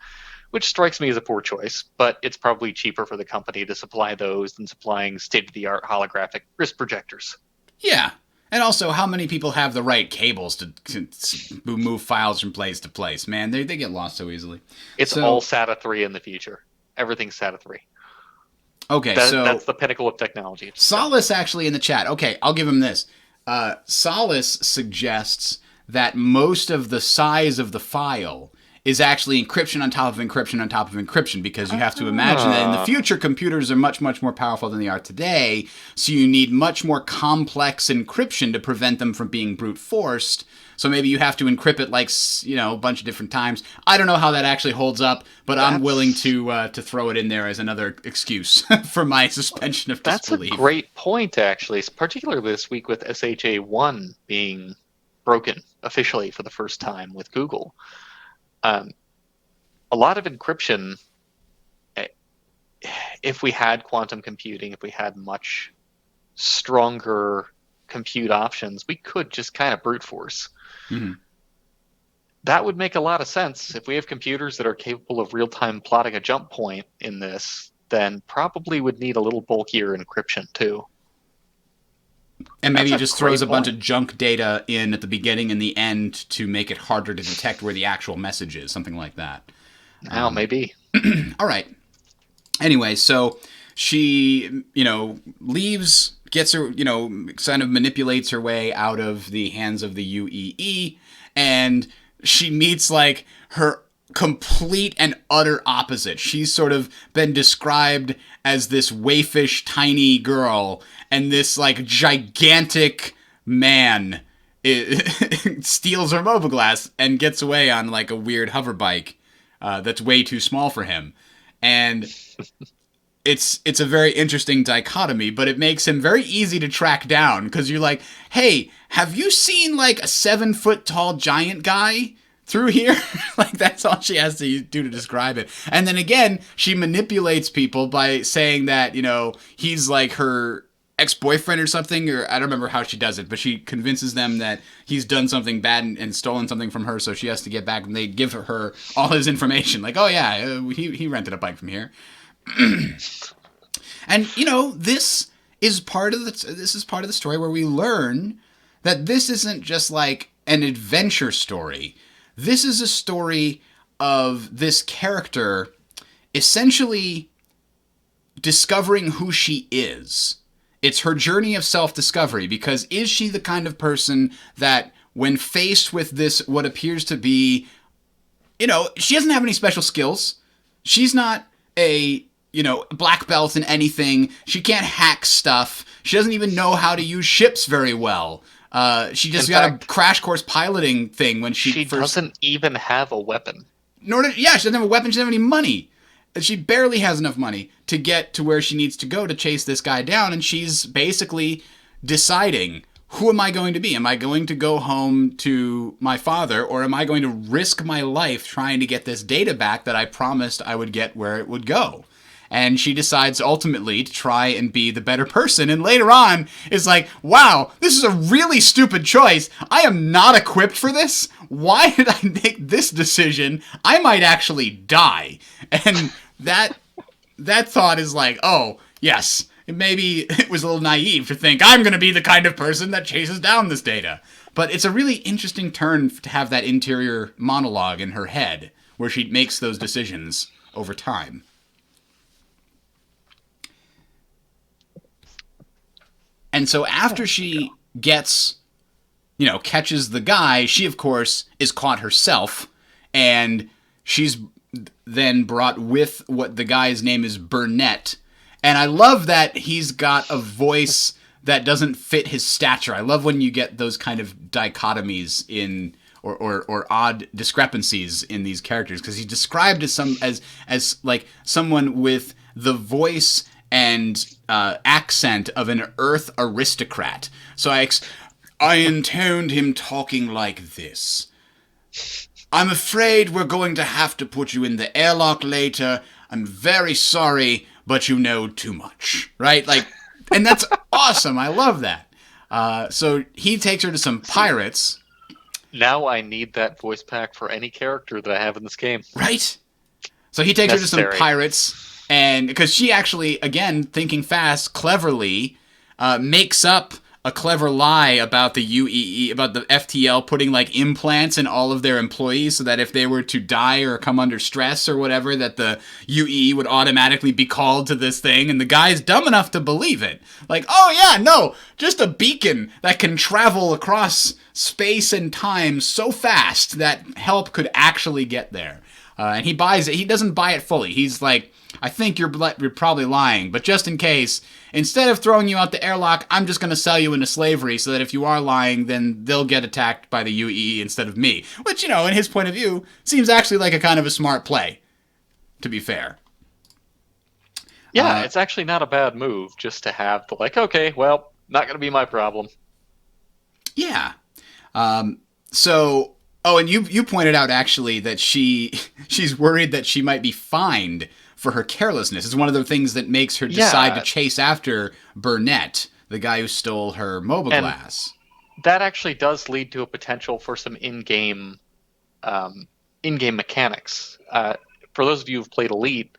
which strikes me as a poor choice, but it's probably cheaper for the company to supply those than supplying state-of-the-art holographic wrist projectors. Yeah. And also, how many people have the right cables to move files from place to place? Man, they get lost so easily. It's all SATA 3 in the future. Everything's SATA 3. Okay, that's the pinnacle of technology. Solace actually in the chat. Okay, I'll give him this. Solace suggests that most of the size of the file is actually encryption on top of encryption on top of encryption, because you have to imagine that in the future, computers are much, much more powerful than they are today, so you need much more complex encryption to prevent them from being brute forced. So maybe you have to encrypt it like, a bunch of different times. I don't know how that actually holds up, but I'm willing to throw it in there as another excuse for my suspension of disbelief. That's a great point, actually, particularly this week with SHA-1 being broken officially for the first time with Google. A lot of encryption, if we had quantum computing, if we had much stronger compute options, we could just kind of brute force. Mm-hmm. That would make a lot of sense. If we have computers that are capable of real-time plotting a jump point in this, then probably would need a little bulkier encryption too. And maybe he just throws a bunch of junk data in at the beginning and the end to make it harder to detect where the actual message is, something like that. Maybe. All right. Anyway, so she, leaves, gets her, kind of manipulates her way out of the hands of the UEE, and she meets, like, her complete and utter opposite. She's sort of been described as this waifish, tiny girl, and this, like, gigantic man steals her Mobiglass and gets away on, like, a weird hover bike that's way too small for him. And it's a very interesting dichotomy, but it makes him very easy to track down, because you're like, hey, have you seen, like, a 7-foot-tall giant guy through here? Like, that's all she has to do to describe it. And then again, she manipulates people by saying that, he's like her ex-boyfriend or something, or I don't remember how she does it, but she convinces them that he's done something bad and stolen something from her, so she has to get back, and they give her all his information. Like, oh yeah, he rented a bike from here. And, this is part of the story where we learn that this isn't just like an adventure story. this is a story of this character essentially discovering who she is. It's her journey of self-discovery, because is she the kind of person that when faced with this, what appears to be, she doesn't have any special skills. She's not a, black belt in anything. She can't hack stuff. She doesn't even know how to use ships very well. She just got a crash course piloting thing when she first... doesn't even have a weapon. She doesn't have a weapon. She doesn't have any money. She barely has enough money to get to where she needs to go to chase this guy down, and she's basically deciding, who am I going to be? Am I going to go home to my father, or am I going to risk my life trying to get this data back that I promised I would get where it would go? And she decides ultimately to try and be the better person, and later on is like, wow, this is a really stupid choice. I am not equipped for this. Why did I make this decision? I might actually die. And that thought is like, oh, yes, maybe it was a little naive to think I'm going to be the kind of person that chases down this data. But it's a really interesting turn to have that interior monologue in her head where she makes those decisions over time. And so after she gets, catches the guy, she, of course, is caught herself, and she's then brought with what the guy's name is, Burnett. And I love that he's got a voice that doesn't fit his stature. I love when you get those kind of dichotomies in or odd discrepancies in these characters, because he's described as like someone with the voice and accent of an Earth aristocrat. So I intoned him talking like this. I'm afraid we're going to have to put you in the airlock later. I'm very sorry, but you know too much. Right? And that's awesome. I love that. So he takes her to some pirates. Now I need that voice pack for any character that I have in this game. Right? So he takes her to some pirates. And because she actually, again, thinking fast, cleverly, makes up a clever lie about the UEE, about the FTL putting implants in all of their employees, so that if they were to die or come under stress or whatever, that the UEE would automatically be called to this thing. And the guy's dumb enough to believe it. Oh yeah, no, just a beacon that can travel across space and time so fast that help could actually get there. And he buys it. He doesn't buy it fully. He's like, I think you're probably lying, but just in case, instead of throwing you out the airlock, I'm just going to sell you into slavery so that if you are lying, then they'll get attacked by the UEE instead of me. Which, in his point of view, seems actually like a kind of a smart play, to be fair. Yeah, it's actually not a bad move just to have okay, well, not going to be my problem. Yeah. And you pointed out actually that she's worried that she might be fined for her carelessness. It's one of the things that makes her decide to chase after Burnett, the guy who stole her Mobileglass. That actually does lead to a potential for some in-game mechanics. For those of you who've played Elite,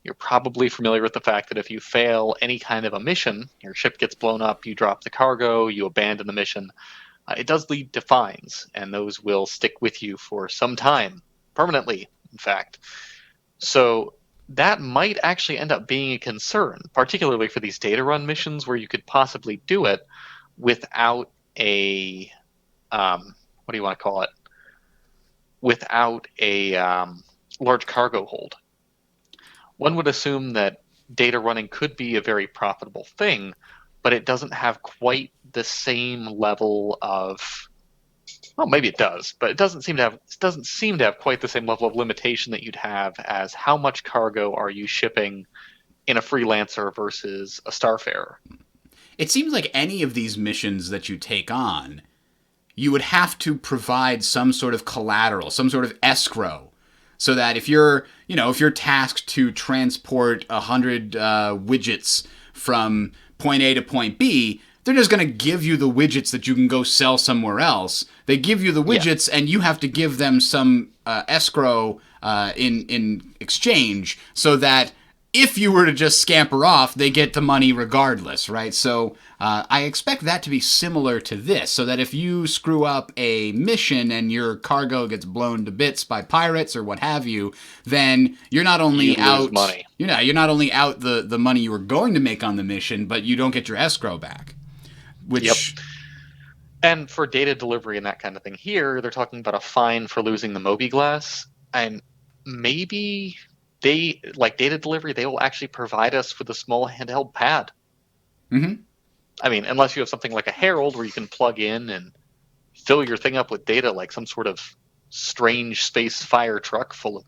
you're probably familiar with the fact that if you fail any kind of a mission, your ship gets blown up, you drop the cargo, you abandon the mission, it does lead to fines, and those will stick with you for some time, permanently, in fact. So that might actually end up being a concern, particularly for these data run missions where you could possibly do it without a what do you want to call it? Without a large cargo hold. One would assume that data running could be a very profitable thing, but it doesn't have quite the same level of, well, maybe it does, but it doesn't seem to have quite the same level of limitation that you'd have as how much cargo are you shipping in a freelancer versus a starfarer. It seems like any of these missions that you take on, you would have to provide some sort of collateral, some sort of escrow, so that if you're tasked to transport 100 widgets from point A to point B, they're just going to give you the widgets that you can go sell somewhere else. They give you the widgets, and you have to give them some escrow in exchange, so that if you were to just scamper off, they get the money regardless, right? So I expect that to be similar to this, so that if you screw up a mission and your cargo gets blown to bits by pirates or what have you, then you're not only out money. You're not only out the money you were going to make on the mission, but you don't get your escrow back. Which Yep. And for data delivery and that kind of thing, here they're talking about a fine for losing the mobiGlas, and maybe they, like data delivery, they will actually provide us with a small handheld pad. Mm-hmm. I mean, unless you have something like a Herald where you can plug in and fill your thing up with data like some sort of strange space fire truck full of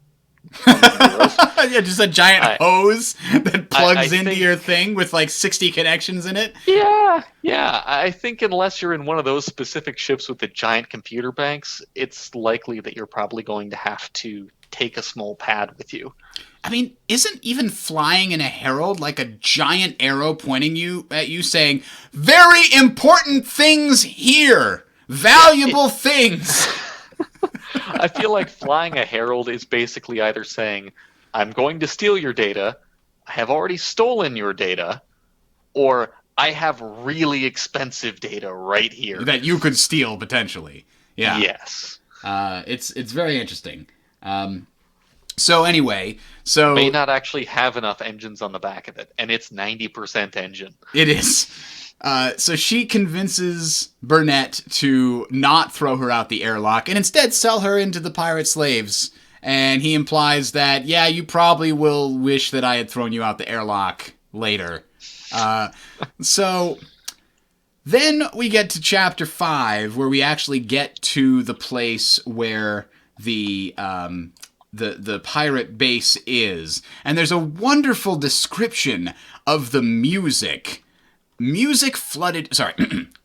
yeah, just a giant hose that plugs into think, your thing with like 60 connections in it. Yeah. I think unless you're in one of those specific ships with the giant computer banks, it's likely that you're probably going to have to take a small pad with you. I mean, isn't even flying in a Herald like a giant arrow pointing at you saying, very important things here, valuable things? I feel like flying a Herald is basically either saying, I'm going to steal your data, I have already stolen your data, or I have really expensive data right here. That you could steal, potentially. Yeah. Yes. It's very interesting. So anyway, may not actually have enough engines on the back of it, and it's 90% engine. It is. So she convinces Burnett to not throw her out the airlock and instead sell her into the pirate slaves. And he implies that, yeah, you probably will wish that I had thrown you out the airlock later. So then we get to chapter 5, where we actually get to the place where the pirate base is. And there's a wonderful description of the music.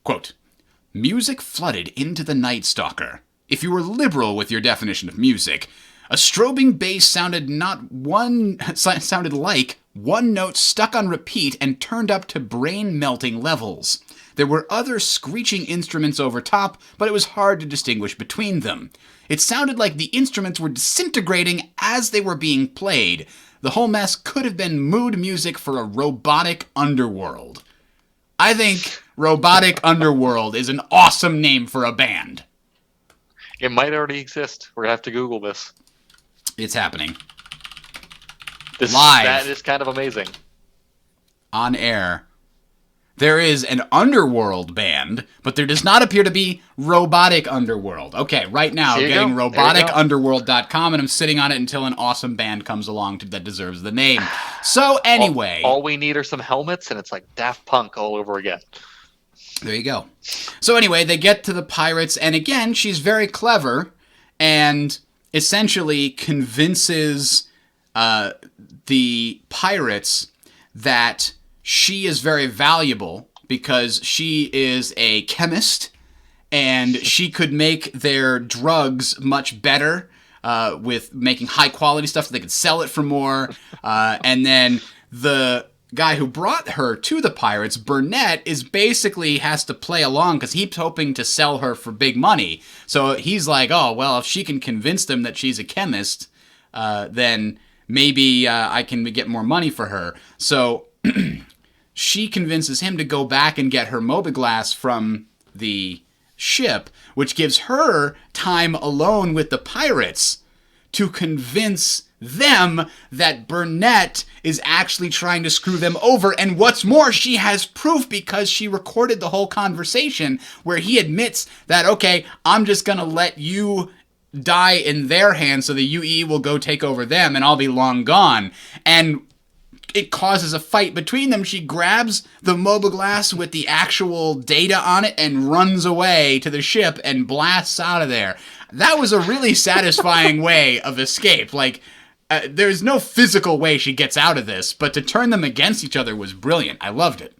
Quote, music flooded into the Night Stalker. If you were liberal with your definition of music, a strobing bass sounded like one note stuck on repeat and turned up to brain-melting levels. There were other screeching instruments over top, but it was hard to distinguish between them. It sounded like the instruments were disintegrating as they were being played. The whole mess could have been mood music for a robotic underworld. I think Robotic Underworld is an awesome name for a band. It might already exist. We're going to have to Google this. It's happening. Live. That is kind of amazing. On air. There is an Underworld band, but there does not appear to be Robotic Underworld. Okay, right now, I'm getting roboticunderworld.com, and I'm sitting on it until an awesome band comes along that deserves the name. So anyway. All we need are some helmets, and it's like Daft Punk all over again. There you go. So anyway, they get to the pirates, and again, she's very clever, and essentially convinces the pirates that she is very valuable because she is a chemist and she could make their drugs much better with making high quality stuff so they could sell it for more. And then the guy who brought her to the pirates, Burnett, is basically has to play along because he's hoping to sell her for big money. So he's like, oh, well, if she can convince them that she's a chemist, then maybe I can get more money for her. So she convinces him to go back and get her mobiGlas from the ship, which gives her time alone with the pirates to convince them that Burnett is actually trying to screw them over. And what's more, she has proof because she recorded the whole conversation where he admits that, okay, I'm just going to let you die in their hands so the UE will go take over them and I'll be long gone. And it causes a fight between them. She grabs the mobiGlas with the actual data on it and runs away to the ship and blasts out of there. That was a really satisfying way of escape. Like, there's no physical way she gets out of this, but to turn them against each other was brilliant. I loved it.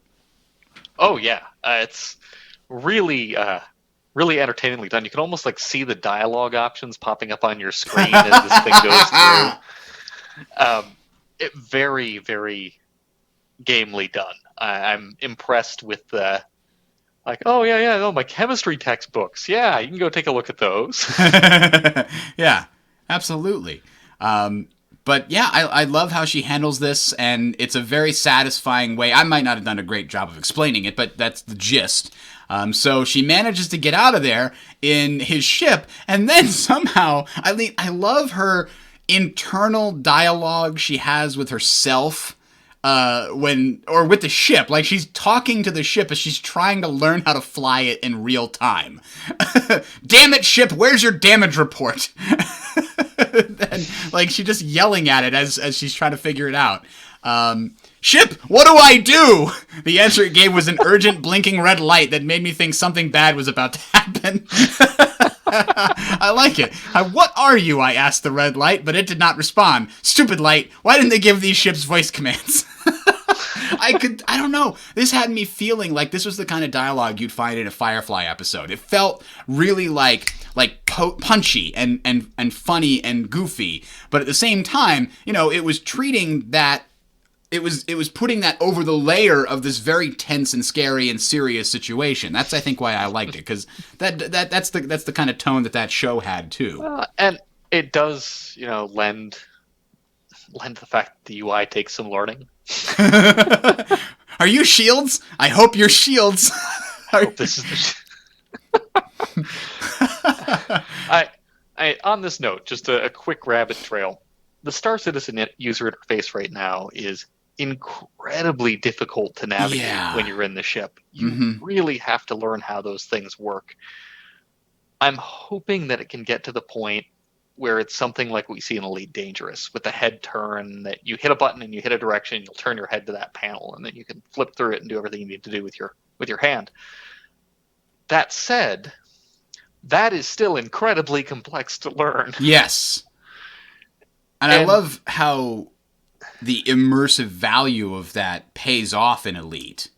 Oh, yeah. It's really, really entertainingly done. You can almost like see the dialogue options popping up on your screen as this thing goes through. Very, very gamely done. I'm impressed with the, like, oh, yeah, my chemistry textbooks. Yeah, you can go take a look at those. Yeah, absolutely. But yeah, I love how she handles this, and it's a very satisfying way. I might not have done a great job of explaining it, but that's the gist. So she manages to get out of there in his ship, and then somehow, I love her internal dialogue she has with herself. With the ship, like she's talking to the ship as she's trying to learn how to fly it in real time. Damn it, ship, where's your damage report? And like she's just yelling at it as she's trying to figure it out. Ship, what do I do? The answer it gave was an urgent blinking red light that made me think something bad was about to happen. I like it. What are you? I asked the red light, but it did not respond. Stupid light, why didn't they give these ships voice commands? I don't know. This had me feeling like this was the kind of dialogue you'd find in a Firefly episode. It felt really like punchy and funny and goofy, but at the same time, it was treating that. It was putting that over the layer of this very tense and scary and serious situation. That's, I think, why I liked it, because that's the kind of tone that show had too. And it does, lend the fact that the UI takes some learning. Are you Shields? I hope you're Shields. I hope this is on this note, just a quick rabbit trail. The Star Citizen user interface right now is incredibly difficult to navigate when you're in the ship. You really have to learn how those things work. I'm hoping that it can get to the point where it's something like what we see in Elite Dangerous, with the head turn, that you hit a button and you hit a direction, you'll turn your head to that panel, and then you can flip through it and do everything you need to do with your hand. That said, that is still incredibly complex to learn. Yes. And I love how the immersive value of that pays off in Elite.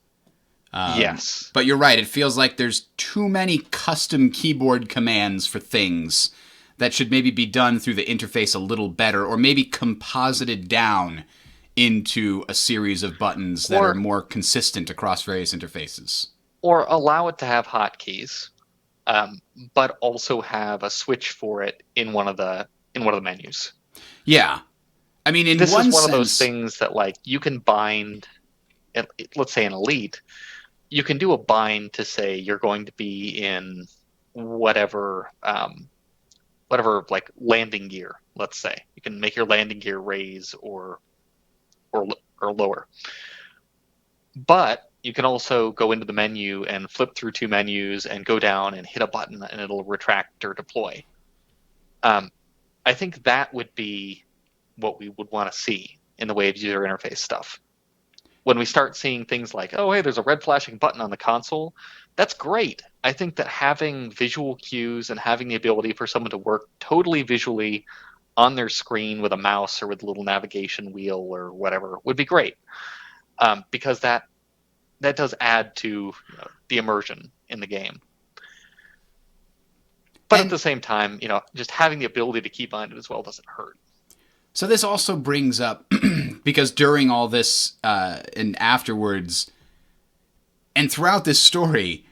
Yes. But you're right, it feels like there's too many custom keyboard commands for things that should maybe be done through the interface a little better, or maybe composited down into a series of buttons that are more consistent across various interfaces. Or allow it to have hotkeys, but also have a switch for it in one of the menus. Yeah. I mean, this is one of those things that, like, you can bind, let's say in Elite, you can do a bind to say you're going to be in whatever like landing gear, let's say. You can make your landing gear raise or lower. But you can also go into the menu and flip through two menus and go down and hit a button and it'll retract or deploy. I think that would be what we would want to see in the way of user interface stuff. When we start seeing things like, oh, hey, there's a red flashing button on the console, that's great. I think that having visual cues and having the ability for someone to work totally visually on their screen with a mouse or with a little navigation wheel or whatever would be great, because that does add to the immersion in the game. But at the same time, just having the ability to keep on it as well doesn't hurt. So this also brings up, because during all this and afterwards, and throughout this story,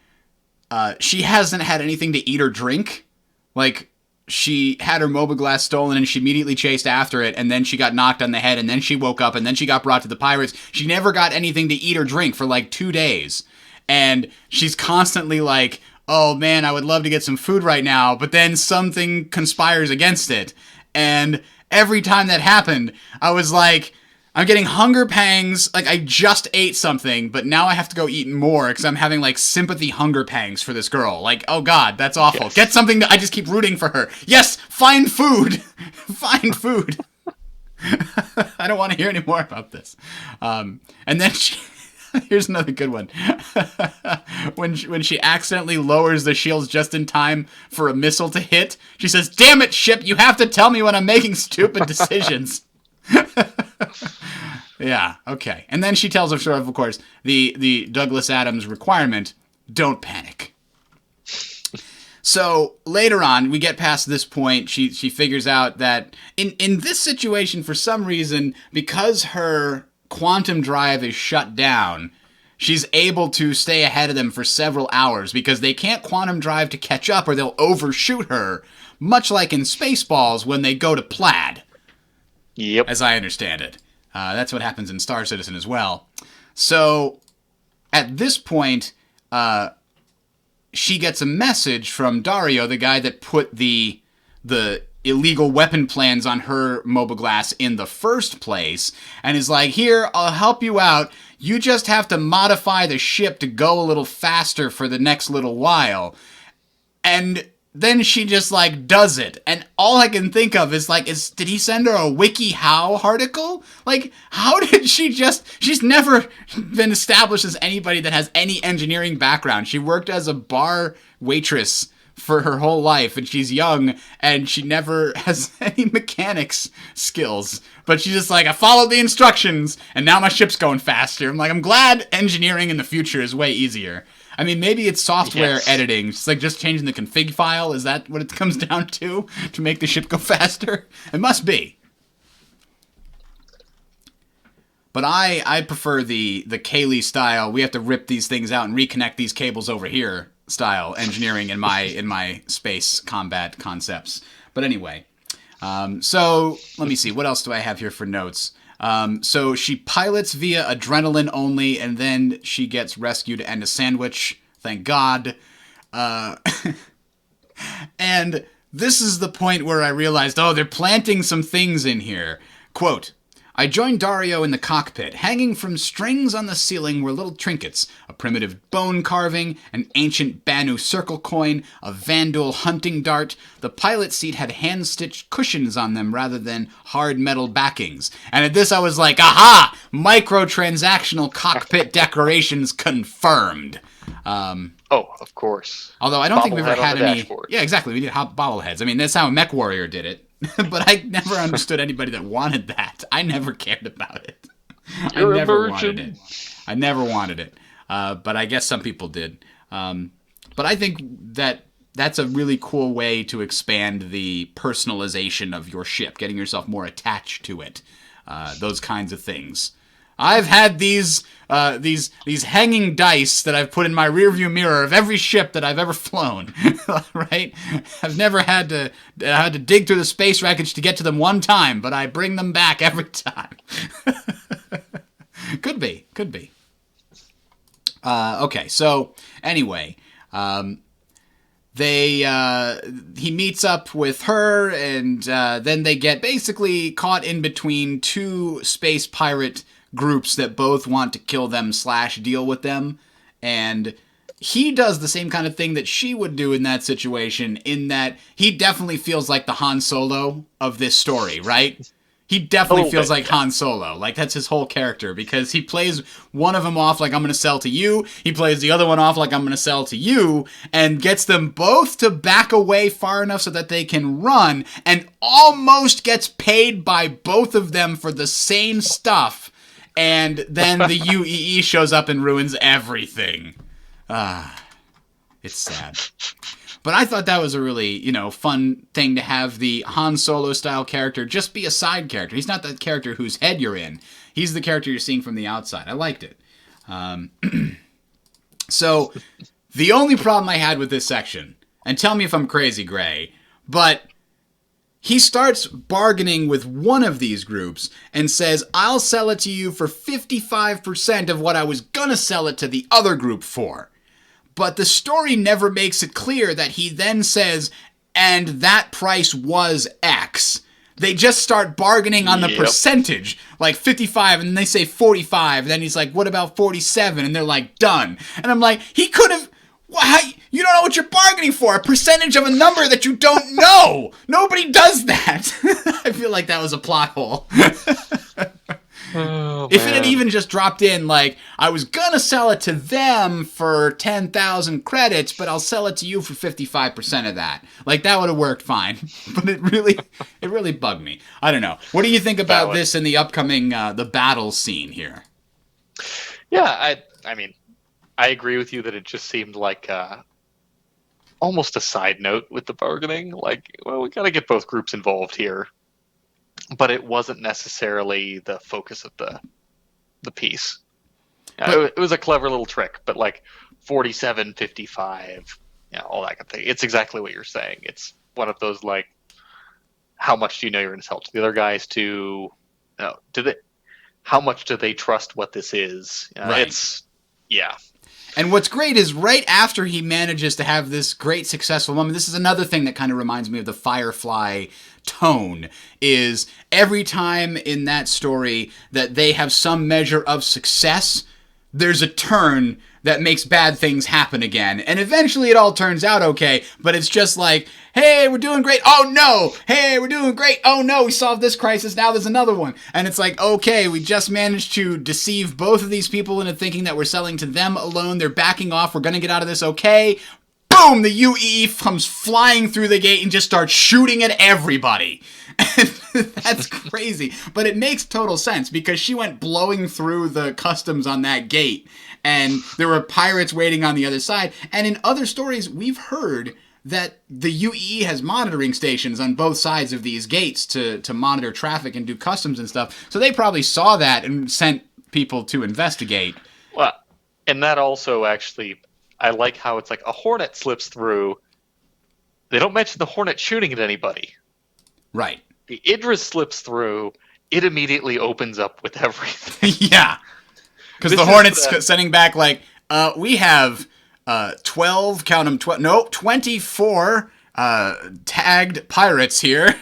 she hasn't had anything to eat or drink. Like, she had her mobiGlas stolen and she immediately chased after it, and then she got knocked on the head, and then she woke up, and then she got brought to the pirates. She never got anything to eat or drink for like 2 days. And she's constantly like, oh man, I would love to get some food right now, but then something conspires against it. And every time that happened, I was like, I'm getting hunger pangs. Like, I just ate something, but now I have to go eat more because I'm having, like, sympathy hunger pangs for this girl. Like, oh god, that's awful. Yes. Get something I just keep rooting for her. Yes, find food. Find food. I don't want to hear any more about this. And then here's another good one. when she accidentally lowers the shields just in time for a missile to hit, she says, damn it, ship, you have to tell me when I'm making stupid decisions. Yeah, okay. And then she tells her, of course, the Douglas Adams requirement, don't panic. So later on, we get past this point, she figures out that in this situation, for some reason, because her quantum drive is shut down, she's able to stay ahead of them for several hours because they can't quantum drive to catch up or they'll overshoot her, much like in Spaceballs when they go to Plaid. Yep. as I understand it. That's what happens in Star Citizen as well. So at this point, she gets a message from Dario, the guy that put the illegal weapon plans on her Mobileglass in the first place, and is like, here, I'll help you out. You just have to modify the ship to go a little faster for the next little while. And then she just, like, does it. And all I can think of is, like, did he send her a WikiHow article? Like, how did she's never been established as anybody that has any engineering background. She worked as a bar waitress for her whole life, and she's young, and she never has any mechanics skills. But she's just like, I followed the instructions, and now my ship's going faster. I'm like, I'm glad engineering in the future is way easier. I mean, maybe it's software editing. It's like just changing the config file. Is that what it comes down to make the ship go faster? It must be. But I prefer the Kaylee style. We have to rip these things out and reconnect these cables over here style engineering in my space combat concepts. But anyway, so let me see. What else do I have here for notes? So she pilots via adrenaline only, and then she gets rescued and a sandwich. Thank God. And this is the point where I realized, they're planting some things in here. Quote, I joined Dario in the cockpit. Hanging from strings on the ceiling were little trinkets, a primitive bone carving, an ancient Banu circle coin, a Vandal hunting dart. The pilot seat had hand-stitched cushions on them rather than hard metal backings. And at this I was like, aha! Microtransactional cockpit decorations confirmed. Of course. Although I don't think we've ever had any... Dashboard. Yeah, exactly. We did hot bobbleheads. I mean, that's how Mech Warrior did it. But I never understood anybody that wanted that. I never cared about it. I never wanted it. But I guess some people did. But I think that's a really cool way to expand the personalization of your ship, getting yourself more attached to it. Those kinds of things. I've had these hanging dice that I've put in my rearview mirror of every ship that I've ever flown, right? I've never had to dig through the space wreckage to get to them one time, but I bring them back every time. Could be. Okay, so anyway, he meets up with her, and then they get basically caught in between two space pirate groups that both want to kill them / deal with them. And he does the same kind of thing that she would do in that situation, in that he definitely feels like the Han Solo of this story, right? He definitely feels like Han Solo. Like, that's his whole character, because he plays one of them off like, I'm going to sell to you. He plays the other one off like, I'm going to sell to you, and gets them both to back away far enough so that they can run, and almost gets paid by both of them for the same stuff. And then the UEE shows up and ruins everything. It's sad. But I thought that was a really, fun thing to have the Han Solo style character just be a side character. He's not the character whose head you're in. He's the character you're seeing from the outside. I liked it. So the only problem I had with this section, and tell me if I'm crazy, Gray, but he starts bargaining with one of these groups and says, I'll sell it to you for 55% of what I was gonna sell it to the other group for. But the story never makes it clear that he then says, and that price was X. They just start bargaining on the percentage, like 55, and then they say 45, and then he's like, what about 47? And they're like, done. And I'm like, he could have... You don't know what you're bargaining for. A percentage of a number that you don't know. Nobody does that. I feel like that was a plot hole. If it had even just dropped in, like, I was gonna sell it to them for 10,000 credits, but I'll sell it to you for 55% of that. Like, that would have worked fine. But it really bugged me. I don't know. What do you think about this in the upcoming, the battle scene here? Yeah, I mean, I agree with you that it just seemed like almost a side note with the bargaining. Like, well, we got to get both groups involved here. But it wasn't necessarily the focus of the piece. It was a clever little trick, but like 47, 55, all that kind of thing. It's exactly what you're saying. It's one of those, like, how much do you know you're going to sell to the other guys? To how much do they trust what this is? Right. It's yeah. And what's great is right after he manages to have this great successful moment, this is another thing that kind of reminds me of the Firefly tone, is every time in that story that they have some measure of success, there's a turn that makes bad things happen again. And eventually it all turns out okay, but it's just like, hey, we're doing great. Oh no! Hey, we're doing great. Oh no, we solved this crisis. Now there's another one. And it's like, okay, we just managed to deceive both of these people into thinking that we're selling to them alone. They're backing off. We're going to get out of this okay. Boom! The UE comes flying through the gate and just starts shooting at everybody. That's crazy. But it makes total sense because she went blowing through the customs on that gate and there were pirates waiting on the other side. And in other stories, we've heard that the UEE has monitoring stations on both sides of these gates to monitor traffic and do customs and stuff. So they probably saw that and sent people to investigate. Well, and that also actually, I like how it's like a Hornet slips through. They don't mention the Hornet shooting at anybody. Right. The Idris slips through. It immediately opens up with everything. Yeah. Because the Hornet's sending back like, we have 12, count them, 12, no, 24 tagged pirates here.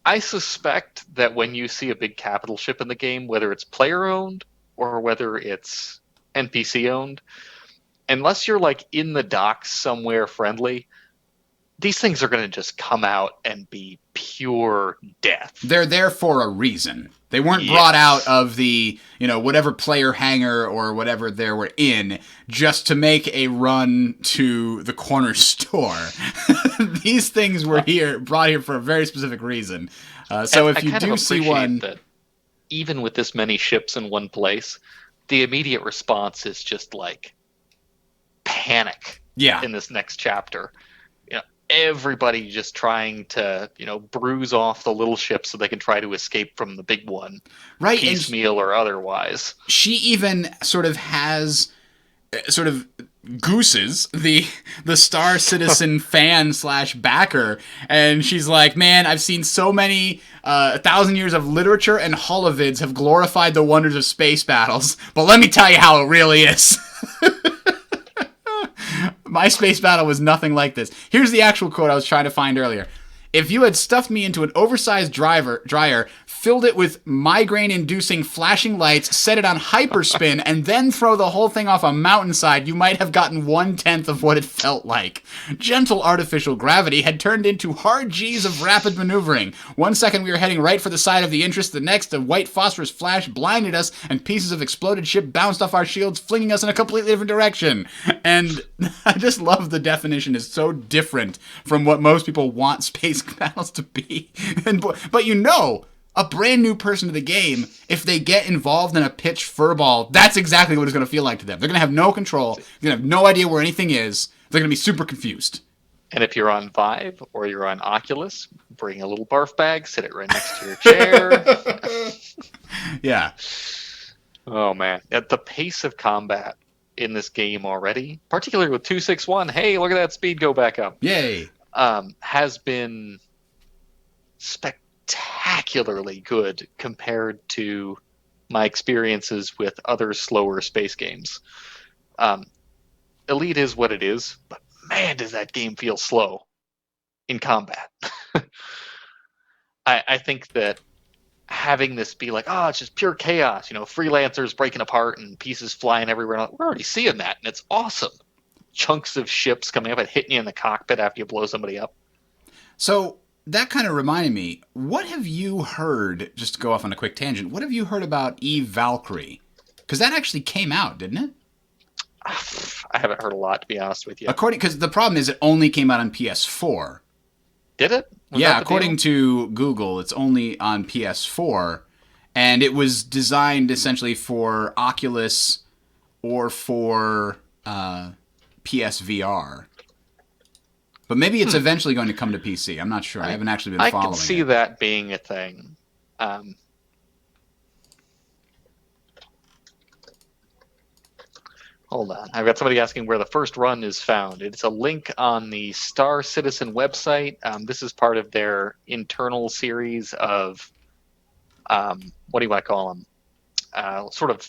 I suspect that when you see a big capital ship in the game, whether it's player owned or whether it's NPC owned, unless you're like in the docks somewhere friendly, these things are going to just come out and be pure death. They're there for a reason. They weren't brought out of the, whatever player hangar or whatever they were in just to make a run to the corner store. These things were brought here for a very specific reason. So if you do see one, that even with this many ships in one place, the immediate response is just like panic. Yeah. In this next chapter. Everybody just trying to, bruise off the little ship so they can try to escape from the big one, right? Piecemeal or otherwise. She even sort of has, gooses the Star Citizen fan / backer, and she's like, man, I've seen so many 1,000 years of literature and holovids have glorified the wonders of space battles, but let me tell you how it really is. My space battle was nothing like this. Here's the actual quote I was trying to find earlier. If you had stuffed me into an oversized dryer, filled it with migraine-inducing flashing lights, set it on hyperspin, and then throw the whole thing off a mountainside, you might have gotten 1/10 of what it felt like. Gentle artificial gravity had turned into hard G's of rapid maneuvering. 1 second we were heading right for the side of the interest, the next a white phosphorus flash blinded us, and pieces of exploded ship bounced off our shields, flinging us in a completely different direction. And I just love the definition is so different from what most people want space battles to be. But a brand new person to the game, if they get involved in a pitched furball, that's exactly what it's going to feel like to them. They're going to have no control. They're going to have no idea where anything is. They're going to be super confused. And if you're on Vive or you're on Oculus, bring a little barf bag, sit it right next to your chair. Yeah. Oh, man. At the pace of combat in this game already, particularly with 261, hey, look at that speed go back up. Yay. Has been spectacularly good compared to my experiences with other slower space games. Elite is what it is, but man, does that game feel slow in combat. I think that having this be like, it's just pure chaos, freelancers breaking apart and pieces flying everywhere. We're already seeing that, and it's awesome. Chunks of ships coming up and hitting you in the cockpit after you blow somebody up. So that kind of reminded me, what have you heard, just to go off on a quick tangent, what have you heard about Eve Valkyrie? Because that actually came out, didn't it? I haven't heard a lot, to be honest with you. Because the problem is it only came out on PS4. Did it? Yeah, according to Google, it's only on PS4, and it was designed essentially for Oculus or for PSVR. But maybe it's eventually going to come to PC. I'm not sure. I haven't actually been following it. I can see that being a thing. Hold on. I've got somebody asking where the first run is found. It's a link on the Star Citizen website. This is part of their internal series of, what do you want to call them? Sort of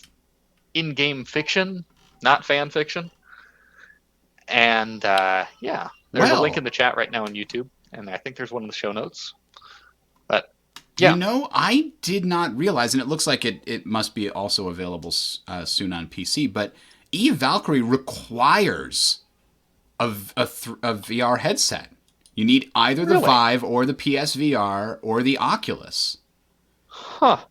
in-game fiction, not fan fiction. And yeah, there's a link in the chat right now on YouTube, and I think there's one in the show notes. But yeah. You know, I did not realize, and it looks like it must be also available soon on PC, but Eve Valkyrie requires a VR headset. You need either the Vive or the PSVR or the Oculus. Huh.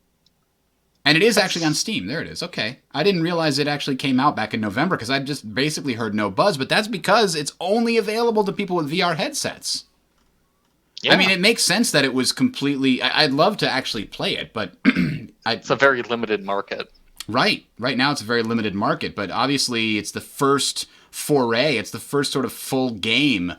And it is actually on Steam. There it is. Okay. I didn't realize it actually came out back in November because I just basically heard no buzz, but that's because it's only available to people with VR headsets. Yeah. I mean, it makes sense that it was completely... I'd love to actually play it, but... It's a very limited market. Right. Right now it's a very limited market, but obviously it's the first foray. It's the first sort of full game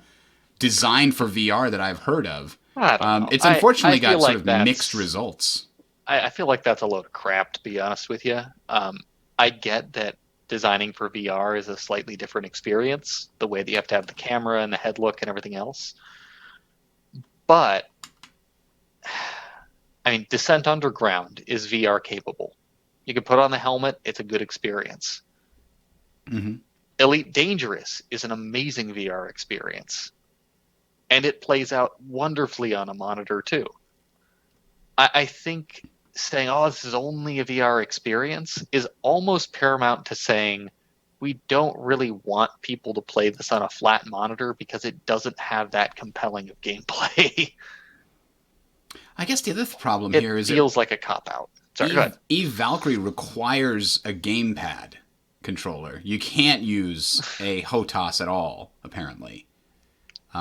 designed for VR that I've heard of. I don't know. It's unfortunately got like sort of mixed results. I feel like that's a load of crap, to be honest with you. I get that designing for VR is a slightly different experience, the way that you have to have the camera and the head look and everything else. But, I mean, Descent Underground is VR capable. You can put on the helmet, it's a good experience. Mm-hmm. Elite Dangerous is an amazing VR experience. And it plays out wonderfully on a monitor, too. I think saying, oh, this is only a VR experience is almost paramount to saying we don't really want people to play this on a flat monitor because it doesn't have that compelling of gameplay. I guess the other problem here is it feels like a cop-out. Sorry, go ahead. Eve Valkyrie requires a gamepad controller. You can't use a HOTAS at all, apparently.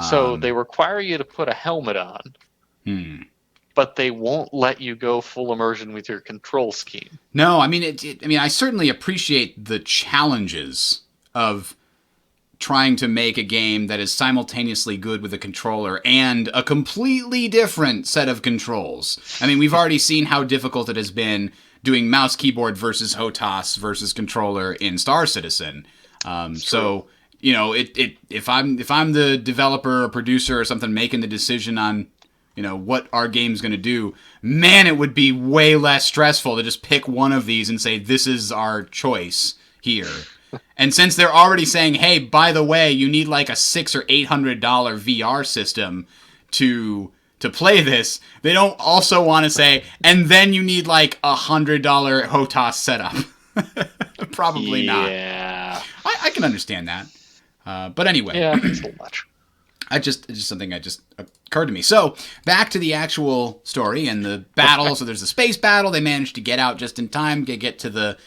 So they require you to put a helmet on, but they won't let you go full immersion with your control scheme. No, I mean, I certainly appreciate the challenges of trying to make a game that is simultaneously good with a controller and a completely different set of controls. I mean, we've already seen how difficult it has been doing mouse keyboard versus HOTAS versus controller in Star Citizen. So, you know, if I'm the developer or producer or something making the decision on, you know, what our game's going to do, man, it would be way less stressful to just pick one of these and say, this is our choice here. And since they're already saying, hey, by the way, you need like a $600 or $800 VR system to play this, they don't also want to say, and then you need like $100 HOTAS setup. Probably not. Yeah. I can understand that. But anyway. Yeah, it's a little much. It's just something that just occurred to me. So, back to the actual story and the battle. So there's a space battle. They managed to get out just in time to get to the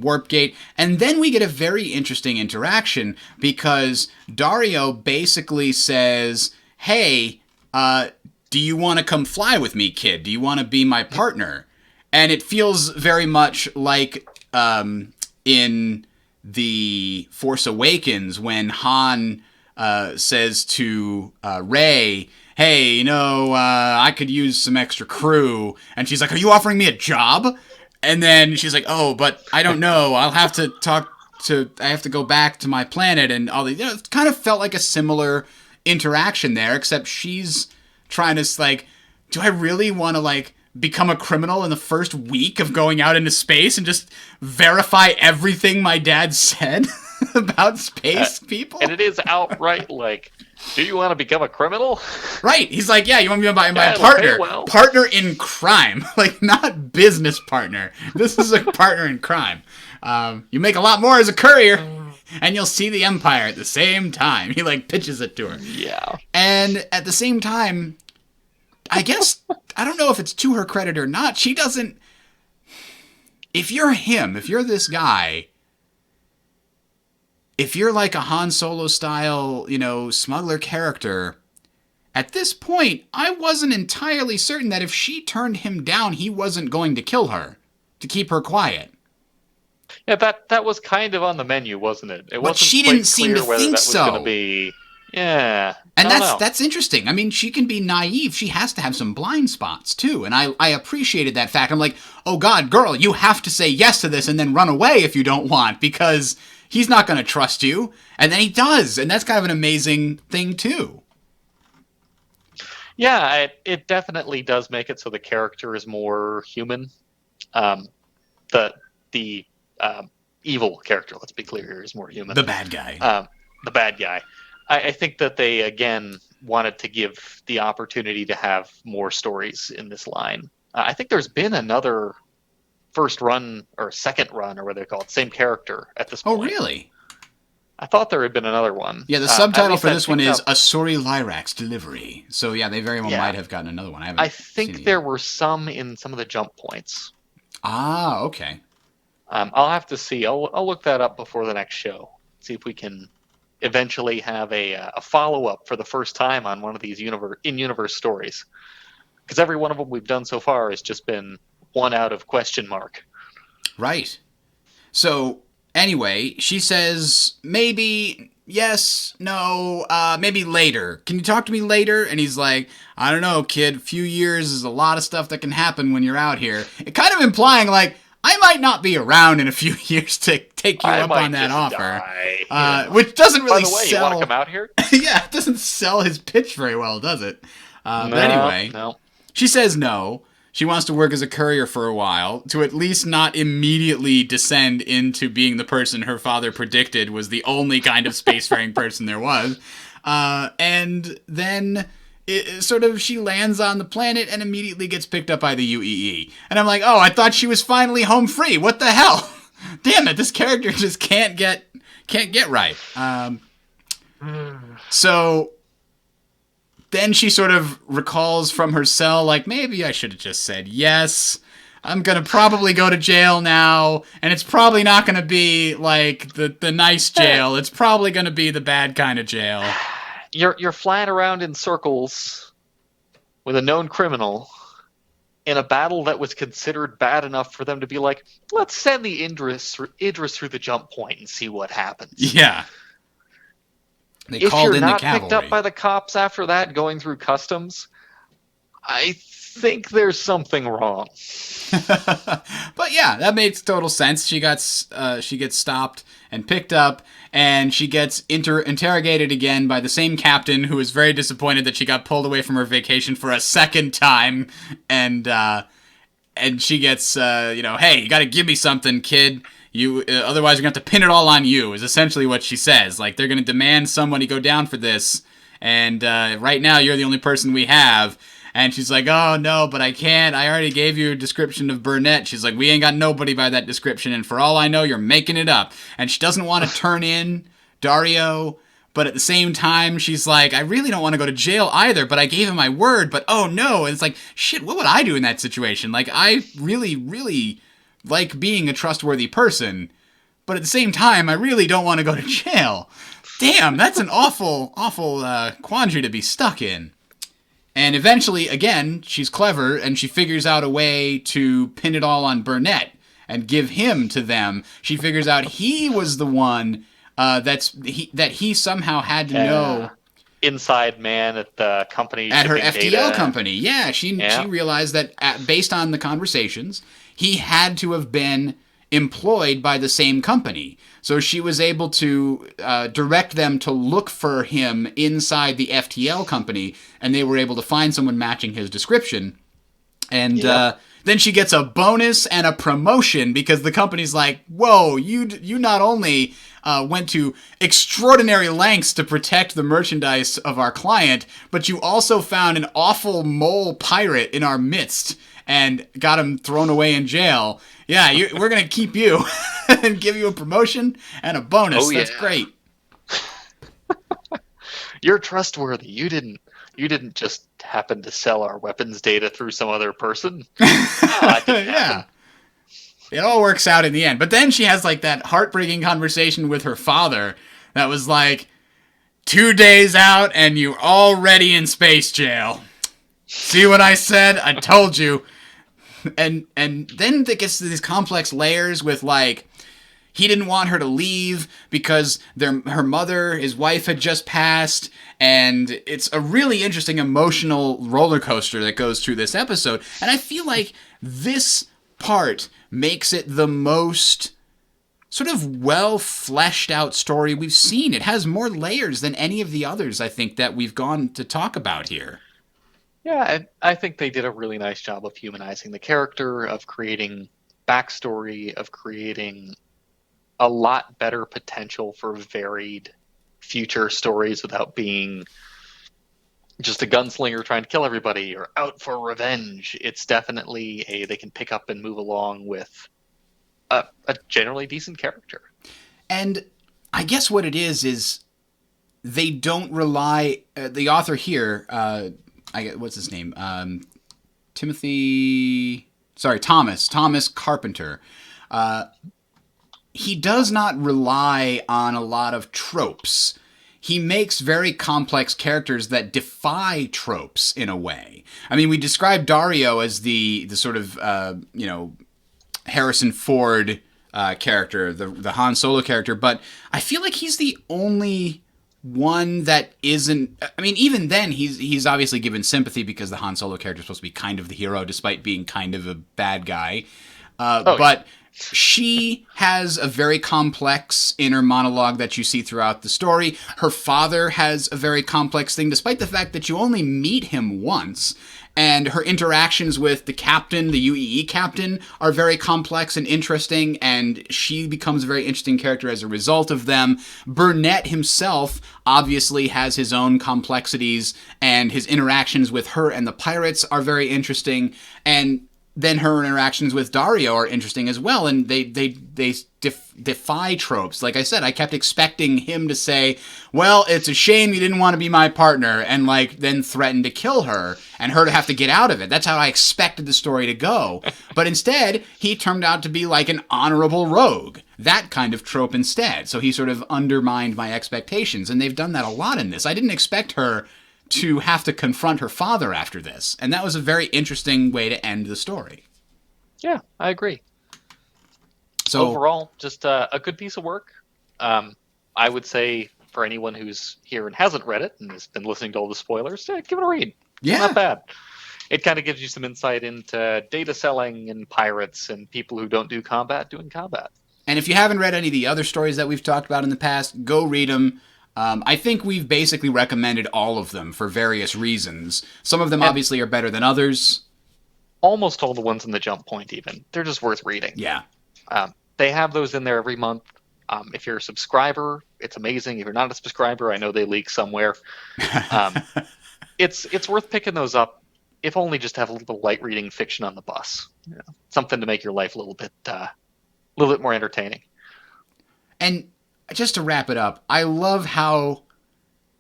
warp gate. And then we get a very interesting interaction because Dario basically says, hey, do you want to come fly with me, kid? Do you want to be my partner? And it feels very much like in The Force Awakens when Han says to Rey, hey, you know, I could use some extra crew. And she's like, are you offering me a job? And then she's like, oh, but I don't know. I'll have to I have to go back to my planet and all these. You know, it kind of felt like a similar interaction there, except she's trying to, like, do I really want to, like, become a criminal in the first week of going out into space and just verify everything my dad said about space people? And it is outright like, do you want to become a criminal? Right. He's like, yeah, you want me to be my partner. Well. Partner in crime. Like, not business partner. This is a partner in crime. You make a lot more as a courier, and you'll see the Empire at the same time. He, like, pitches it to her. Yeah. And at the same time, I guess, I don't know if it's to her credit or not, she doesn't... If you're him, if you're this guy... If you're like a Han Solo style, you know, smuggler character, at this point, I wasn't entirely certain that if she turned him down, he wasn't going to kill her to keep her quiet. Yeah, that was kind of on the menu, wasn't it? It wasn't she didn't seem to think so. Going to be, yeah, and that's interesting. I mean, she can be naive. She has to have some blind spots too, and I appreciated that fact. I'm like, oh God, girl, you have to say yes to this and then run away if you don't want, because he's not going to trust you. And then he does. And that's kind of an amazing thing, too. Yeah, it definitely does make it so the character is more human. The evil character, let's be clear here, is more human. The bad guy. The bad guy. I think that they, again, wanted to give the opportunity to have more stories in this line. I think there's been another first run or second run, or what they call it, same character at this point. Oh, really? I thought there had been another one. Yeah, the subtitle for this one is Asuri Lyrax Delivery. So, yeah, they very well might have gotten another one. I think there were some in some of the jump points. Ah, okay. I'll have to see. I'll look that up before the next show. See if we can eventually have a follow-up for the first time on one of these in-universe stories. Because every one of them we've done so far has just been one out of question mark. Right. So, anyway, she says, maybe, yes, no, maybe later. Can you talk to me later? And he's like, I don't know, kid. A few years is a lot of stuff that can happen when you're out here. It kind of implying, like, I might not be around in a few years to take you up on that offer. Which doesn't really sell. By the way, you want to come out here? Yeah, it doesn't sell his pitch very well, does it? But anyway, she says no. She wants to work as a courier for a while, to at least not immediately descend into being the person her father predicted was the only kind of spacefaring person there was. And then she lands on the planet and immediately gets picked up by the UEE. And I'm like, oh, I thought she was finally home free. What the hell? Damn it, this character just can't get right. So then she sort of recalls from her cell, like, maybe I should have just said yes. I'm going to probably go to jail now, and it's probably not going to be, like, the nice jail. It's probably going to be the bad kind of jail. You're flying around in circles with a known criminal in a battle that was considered bad enough for them to be like, let's send the Idris through the jump point and see what happens. Yeah. If you're not picked up by the cops after that, going through customs, I think there's something wrong. But yeah, that makes total sense. She gets stopped and picked up, and she gets interrogated again by the same captain who is very disappointed that she got pulled away from her vacation for a second time, and she gets, hey, you got to give me something, kid. Otherwise, you're going to have to pin it all on you, is essentially what she says. Like, they're going to demand somebody go down for this, and right now you're the only person we have. And she's like, oh, no, but I can't. I already gave you a description of Burnett. She's like, we ain't got nobody by that description, and for all I know, you're making it up. And she doesn't want to turn in Dario, but at the same time, she's like, I really don't want to go to jail either, but I gave him my word, but oh, no. And it's like, shit, what would I do in that situation? Like, I really, really like being a trustworthy person, but at the same time, I really don't want to go to jail. Damn, that's an awful quandary to be stuck in. And eventually, again, she's clever, and she figures out a way to pin it all on Burnett and give him to them. She figures out he was the one that he somehow had to know. Inside man at the company. At her FTL company. Yeah, she realized that based on the conversations, he had to have been employed by the same company. So she was able to direct them to look for him inside the FTL company, and they were able to find someone matching his description. And then she gets a bonus and a promotion because the company's like, whoa, you not only went to extraordinary lengths to protect the merchandise of our client, but you also found an awful mole pirate in our midst and got him thrown away in jail. Yeah, we're going to keep you and give you a promotion and a bonus. Oh, yeah. That's great. You're trustworthy. You didn't just happen to sell our weapons data through some other person. Yeah. It all works out in the end. But then she has like that heartbreaking conversation with her father that was like, 2 days out and you're already in space jail. See what I said? I told you. And then it gets to these complex layers with like, he didn't want her to leave because her mother, his wife, had just passed, and it's a really interesting emotional roller coaster that goes through this episode. And I feel like this part makes it the most sort of well fleshed out story we've seen. It has more layers than any of the others, I think, that we've gone to talk about here. Yeah, I think they did a really nice job of humanizing the character, of creating backstory, of creating a lot better potential for varied future stories without being just a gunslinger trying to kill everybody or out for revenge. It's definitely they can pick up and move along with a generally decent character. And I guess what it is they don't rely. The author here, what's his name? Thomas Carpenter. He does not rely on a lot of tropes. He makes very complex characters that defy tropes in a way. I mean, we describe Dario as the sort of Harrison Ford character, the Han Solo character, but I feel like he's the only one that isn't. I mean, even then, he's obviously given sympathy because the Han Solo character is supposed to be kind of the hero, despite being kind of a bad guy. But she has a very complex inner monologue that you see throughout the story. Her father has a very complex thing, despite the fact that you only meet him once. And her interactions with the captain, the UEE captain, are very complex and interesting, and she becomes a very interesting character as a result of them. Burnett himself obviously has his own complexities, and his interactions with her and the pirates are very interesting, and then her interactions with Dario are interesting as well, and they defy tropes. Like I said, I kept expecting him to say, well, it's a shame you didn't want to be my partner, and then threaten to kill her, and her to have to get out of it. That's how I expected the story to go. But instead, he turned out to be like an honorable rogue. That kind of trope instead. So he sort of undermined my expectations, and they've done that a lot in this. I didn't expect her to have to confront her father after this. And that was a very interesting way to end the story. Yeah, I agree. So overall, just a good piece of work. I would say for anyone who's here and hasn't read it and has been listening to all the spoilers, give it a read. Yeah. Not bad. It kind of gives you some insight into data selling and pirates and people who don't do combat doing combat. And if you haven't read any of the other stories that we've talked about in the past, go read them. I think we've basically recommended all of them for various reasons. Some of them obviously are better than others. Almost all the ones in the Jump Point, even. They're just worth reading. Yeah. They have those in there every month. If you're a subscriber, it's amazing. If you're not a subscriber, I know they leak somewhere. It's worth picking those up, if only just to have a little light reading fiction on the bus. Yeah. Something to make your life a little bit more entertaining. And just to wrap it up, I love how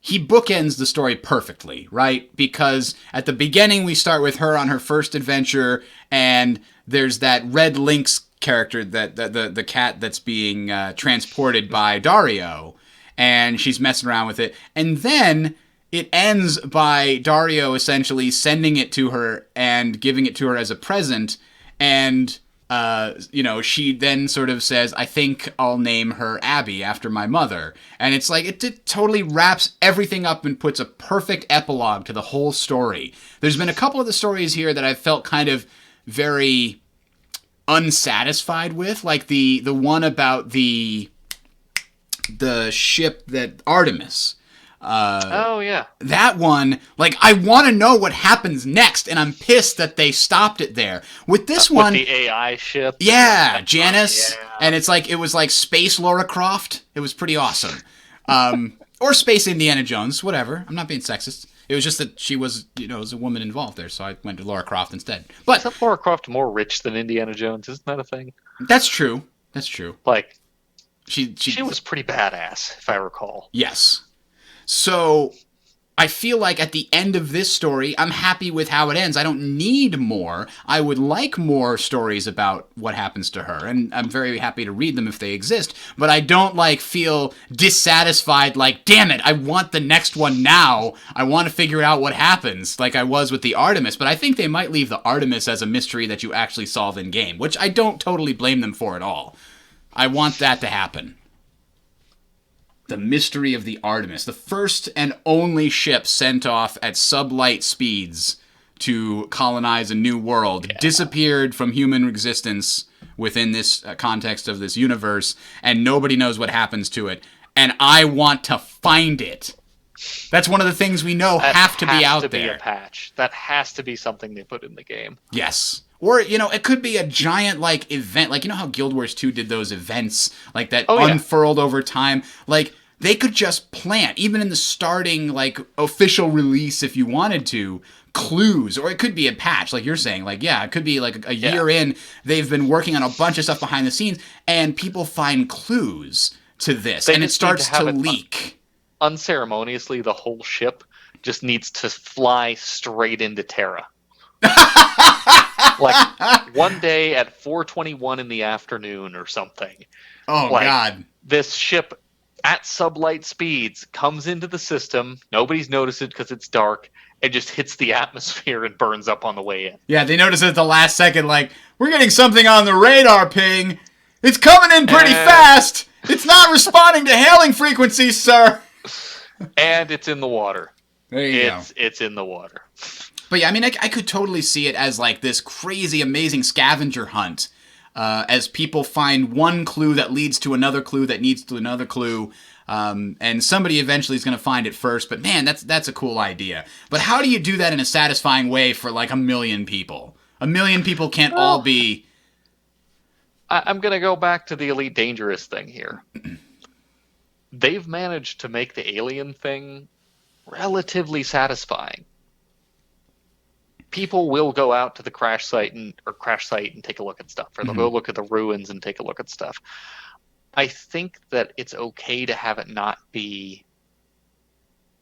he bookends the story perfectly, right? Because at the beginning, we start with her on her first adventure, and there's that Red Lynx character, that the cat that's being transported by Dario, and she's messing around with it. And then it ends by Dario essentially sending it to her and giving it to her as a present, and she then sort of says, I think I'll name her Abby after my mother. And it's like, it totally wraps everything up and puts a perfect epilogue to the whole story. There's been a couple of the stories here that I've felt kind of very unsatisfied with, like the one about the ship that Artemis. Oh, yeah. That one, I want to know what happens next, and I'm pissed that they stopped it there. With this one... With the AI ship? Yeah, Janice. Yeah. And it was like Space Lara Croft. It was pretty awesome. Or Space Indiana Jones, whatever. I'm not being sexist. It was just that she was, was a woman involved there, so I went to Lara Croft instead. But isn't Lara Croft more rich than Indiana Jones? Isn't that a thing? That's true. She was pretty badass, if I recall. Yes. So I feel like at the end of this story, I'm happy with how it ends. I don't need more. I would like more stories about what happens to her, and I'm very happy to read them if they exist, but I don't feel dissatisfied, damn it, I want the next one now. I want to figure out what happens, like I was with the Artemis, but I think they might leave the Artemis as a mystery that you actually solve in game, which I don't totally blame them for at all. I want that to happen. The mystery of the Artemis, the first and only ship sent off at sublight speeds to colonize a new world, disappeared from human existence within this context of this universe, and nobody knows what happens to it, and I want to find it. That's one of the things we know have to be out there. That has to be a patch. That has to be something they put in the game. Yes. Or, it could be a giant, event. Like, how Guild Wars 2 did those events, that unfurled over time? Like, they could just plant, even in the starting, official release, if you wanted to, clues. Or it could be a patch, like you're saying. It could be, a year in, they've been working on a bunch of stuff behind the scenes, and people find clues to this, and it starts to leak. Unceremoniously, the whole ship just needs to fly straight into Terra. One day at 4:21 in the afternoon or something. Oh, God. This ship at sublight speeds comes into the system. Nobody's noticed it because it's dark. It just hits the atmosphere and burns up on the way in. Yeah, they notice it at the last second, we're getting something on the radar ping. It's coming in pretty fast. It's not responding to hailing frequencies, sir. And it's in the water. There you go. It's in the water. But yeah, I could totally see it as this crazy, amazing scavenger hunt as people find one clue that leads to another clue that leads to another clue. And somebody eventually is going to find it first. But man, that's a cool idea. But how do you do that in a satisfying way for 1 million people? 1 million people can't all be... I'm going to go back to the Elite Dangerous thing here. They've managed to make the alien thing relatively satisfying. People will go out to the crash site and take a look at stuff, or they'll go look at the ruins and take a look at stuff. I think that it's okay to have it not be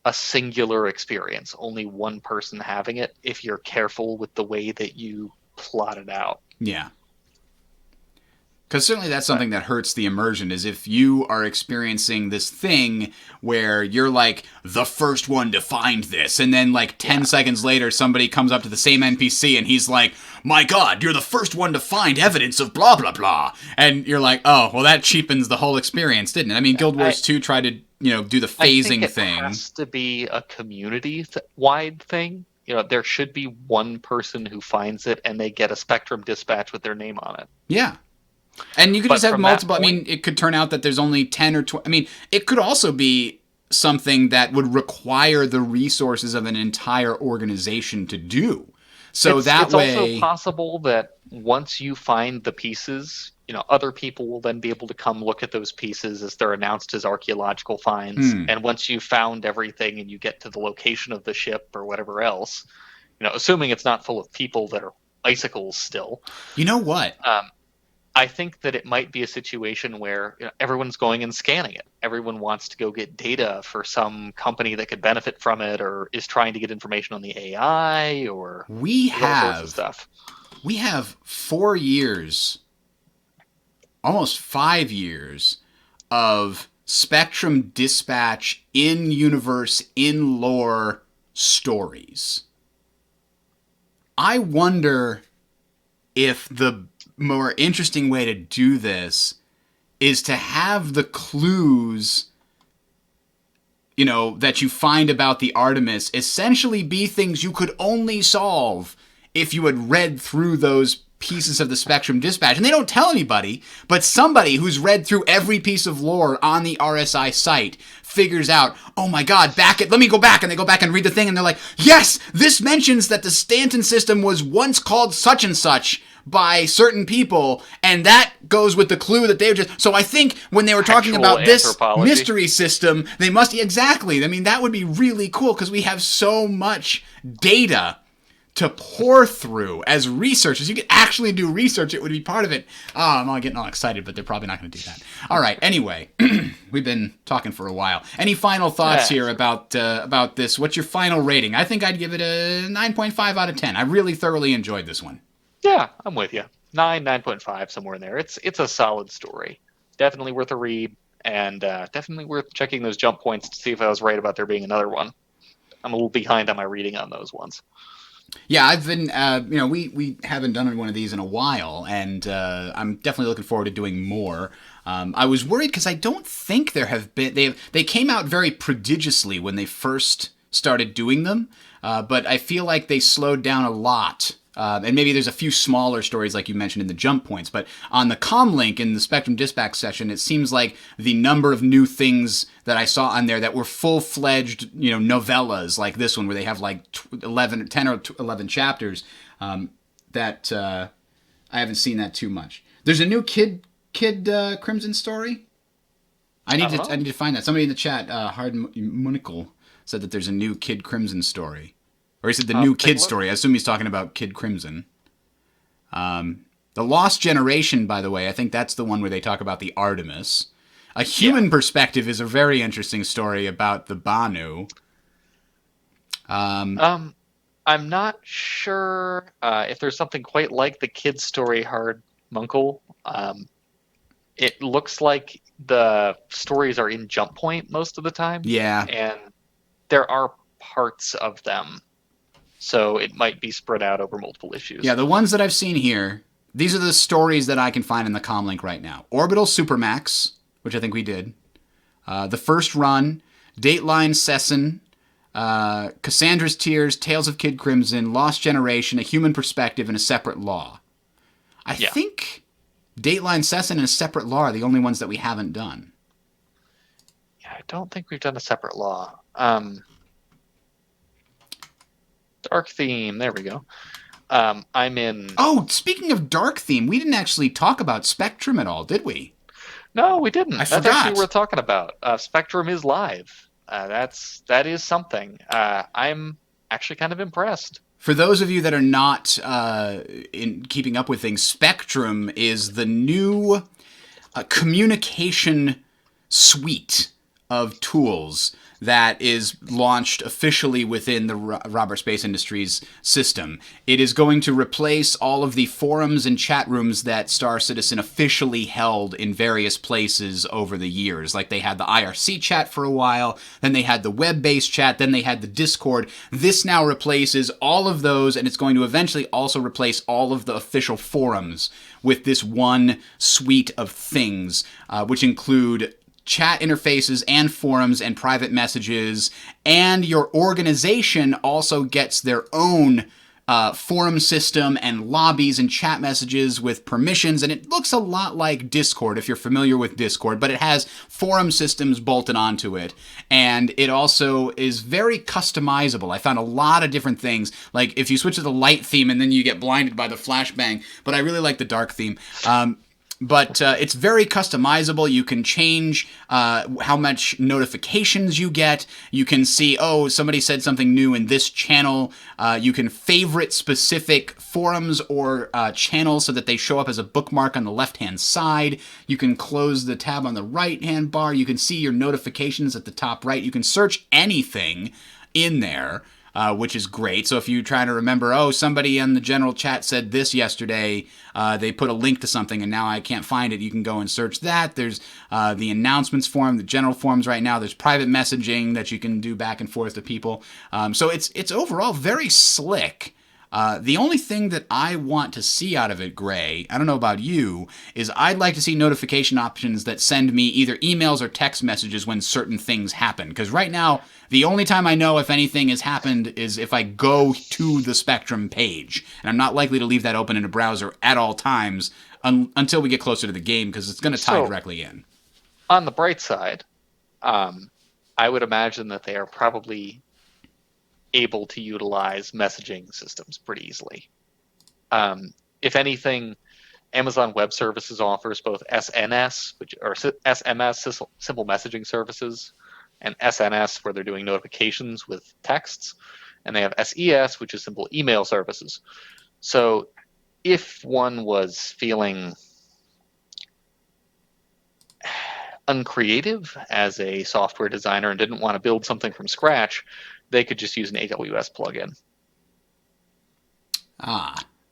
a singular experience, only one person having it, if you're careful with the way that you plot it out. Yeah. Because certainly that's something that hurts the immersion, is if you are experiencing this thing where you're the first one to find this, and then 10 seconds later somebody comes up to the same NPC and he's like, my God, you're the first one to find evidence of blah, blah, blah. And you're like, oh, well, that cheapens the whole experience, didn't it? I mean, Guild Wars 2 tried to, do the phasing thing. It has to be a community-wide thing. There should be one person who finds it and they get a Spectrum dispatch with their name on it. Yeah. And you could just have multiple... it could turn out that there's only 10 or 20... it could also be something that would require the resources of an entire organization to do. So it's also possible that once you find the pieces, other people will then be able to come look at those pieces as they're announced as archaeological finds. And once you've found everything and you get to the location of the ship or whatever else, assuming it's not full of people that are icicles still. You know what? I think that it might be a situation where everyone's going and scanning it. Everyone wants to go get data for some company that could benefit from it, or is trying to get information on the AI, or all sorts of stuff. We have 4 years, almost 5 years, of Spectrum Dispatch in-universe, in-lore stories. I wonder if the more interesting way to do this is to have the clues, that you find about the Artemis essentially be things you could only solve if you had read through those pieces of the Spectrum Dispatch. And they don't tell anybody, but somebody who's read through every piece of lore on the RSI site figures out, oh my God, let me go back. And they go back and read the thing and they're like, yes, this mentions that the Stanton system was once called such and such by certain people, and that goes with the clue that they were just... So I think when they were talking about this mystery system, they must... Exactly. That would be really cool, because we have so much data to pour through as researchers. You could actually do research. It would be part of it. Oh, I'm all getting all excited, but they're probably not going to do that. All right. Anyway, we've been talking for a while. Any final thoughts here about this? What's your final rating? I think I'd give it a 9.5 out of 10. I really thoroughly enjoyed this one. Yeah, I'm with you. 9.5, somewhere in there. It's a solid story. Definitely worth a read, and definitely worth checking those jump points to see if I was right about there being another one. I'm a little behind on my reading on those ones. Yeah, I've been, we haven't done one of these in a while, and I'm definitely looking forward to doing more. I was worried because I don't think there have been, they came out very prodigiously when they first started doing them, but I feel like they slowed down a lot and maybe there's a few smaller stories like you mentioned in the jump points, but on the comlink in the Spectrum Dispatch session, it seems like the number of new things that I saw on there that were full-fledged, novellas like this one where they have like 10 or 11 chapters, that I haven't seen that too much. There's a new Kid Crimson story. I need to find that. Somebody in the chat, Hard Munical, said that there's a new Kid Crimson story. Or he said the new Kid story. I assume he's talking about Kid Crimson. The Lost Generation, by the way, I think that's the one where they talk about the Artemis. A Human Perspective is a very interesting story about the Banu. I'm not sure if there's something quite like the Kid story, Hard Munkle. It looks like the stories are in Jump Point most of the time. Yeah. And there are parts of them. So it might be spread out over multiple issues. Yeah, the ones that I've seen here, these are the stories that I can find in the comlink right now. Orbital Supermax, which I think we did. The First Run, Dateline Session, Cassandra's Tears, Tales of Kid Crimson, Lost Generation, A Human Perspective, and A Separate Law. I think Dateline Session and A Separate Law are the only ones that we haven't done. Yeah, I don't think we've done A Separate Law. Dark Theme, there we go. I'm in... Oh, speaking of Dark Theme, we didn't actually talk about Spectrum at all, did we? No, we didn't. I That's forgot. actually worth talking about. Spectrum is live. That is something. I'm actually kind of impressed. For those of you that are not in keeping up with things, Spectrum is the new communication suite of tools that is launched officially within the Robert Space Industries system. It is going to replace all of the forums and chat rooms that Star Citizen officially held in various places over the years. Like they had the IRC chat for a while, then they had the web-based chat, then they had the Discord. This now replaces all of those, and it's going to eventually also replace all of the official forums with this one suite of things, which include chat interfaces and forums and private messages, and your organization also gets their own forum system and lobbies and chat messages with permissions, and it looks a lot like Discord if you're familiar with Discord, but it has forum systems bolted onto it, and it also is very customizable. I found a lot of different things, like if you switch to the light theme and then you get blinded by the flashbang, but I really like the dark theme. But it's very customizable. You can change how much notifications you get. You can see, oh, somebody said something new in this channel. You can favorite specific forums or channels so that they show up as a bookmark on the left-hand side. You can close the tab on the right-hand bar. You can see your notifications at the top right. You can search anything in there. Which is great. So if you try to remember, oh, somebody in the general chat said this yesterday, they put a link to something and now I can't find it, you can go and search that. There's the announcements forum, the general forums right now. There's private messaging that you can do back and forth to people. So it's overall very slick. The only thing that I want to see out of it, Gray, I don't know about you, is I'd like to see notification options that send me either emails or text messages when certain things happen. Because right now, the only time I know if anything has happened is if I go to the Spectrum page. And I'm not likely to leave that open in a browser at all times until we get closer to the game, because it's going to tie directly in. On the bright side, I would imagine that they are probably able to utilize messaging systems pretty easily. If anything, Amazon Web Services offers both SNS, SMS, simple messaging services, and SNS, where they're doing notifications with texts, and they have SES, which is simple email services. So if one was feeling uncreative as a software designer and didn't want to build something from scratch, they could just use an AWS plugin.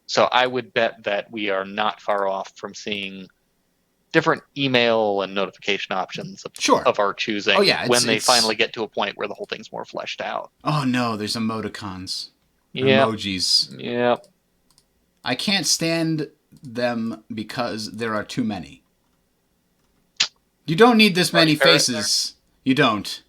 So I would bet that we are not far off from seeing different email and notification options of our choosing when they finally get to a point where the whole thing's more fleshed out. Oh no, there's emoticons. Emojis. Yep. I can't stand them because there are too many. You don't need this many faces. You don't.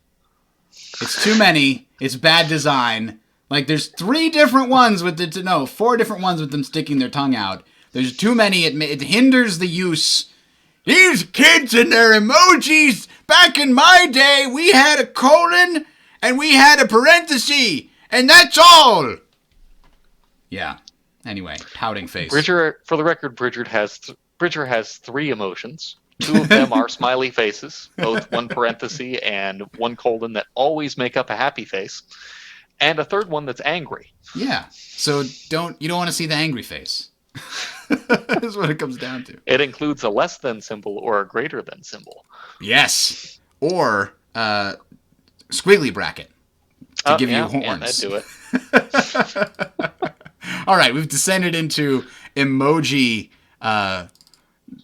It's too many. It's bad design. Like, there's 3 different ones with the... No, 4 different ones with them sticking their tongue out. There's too many. It hinders the use. These kids and their emojis. Back in my day, we had a colon and we had a parenthesis. And that's all. Yeah. Anyway, pouting face. Bridger, for the record, Bridger has 3 emotions. 2 of them are smiley faces, both 1 parenthesis and 1 colon that always make up a happy face, and a 3rd one that's angry. Yeah. So you don't want to see the angry face. That's what it comes down to. It includes a less than symbol or a greater than symbol. Yes. Or squiggly bracket to give you horns. Yeah, that'd do it. All right, we've descended into emoji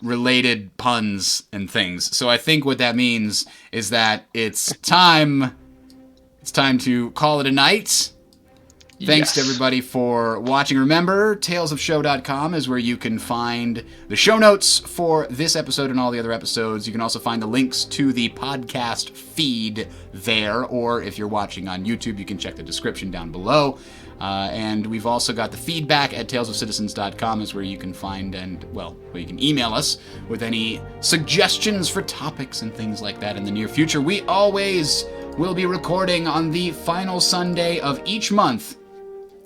related puns and things. So I think what that means is that it's time to call it a night. Thanks to everybody for watching. Remember, talesofshow.com is where you can find the show notes for this episode and all the other episodes. You can also find the links to the podcast feed there, or if you're watching on YouTube, you can check the description down below. And we've also got the feedback at talesofcitizens.com is where you can find where you can email us with any suggestions for topics and things like that in the near future. We always will be recording on the final Sunday of each month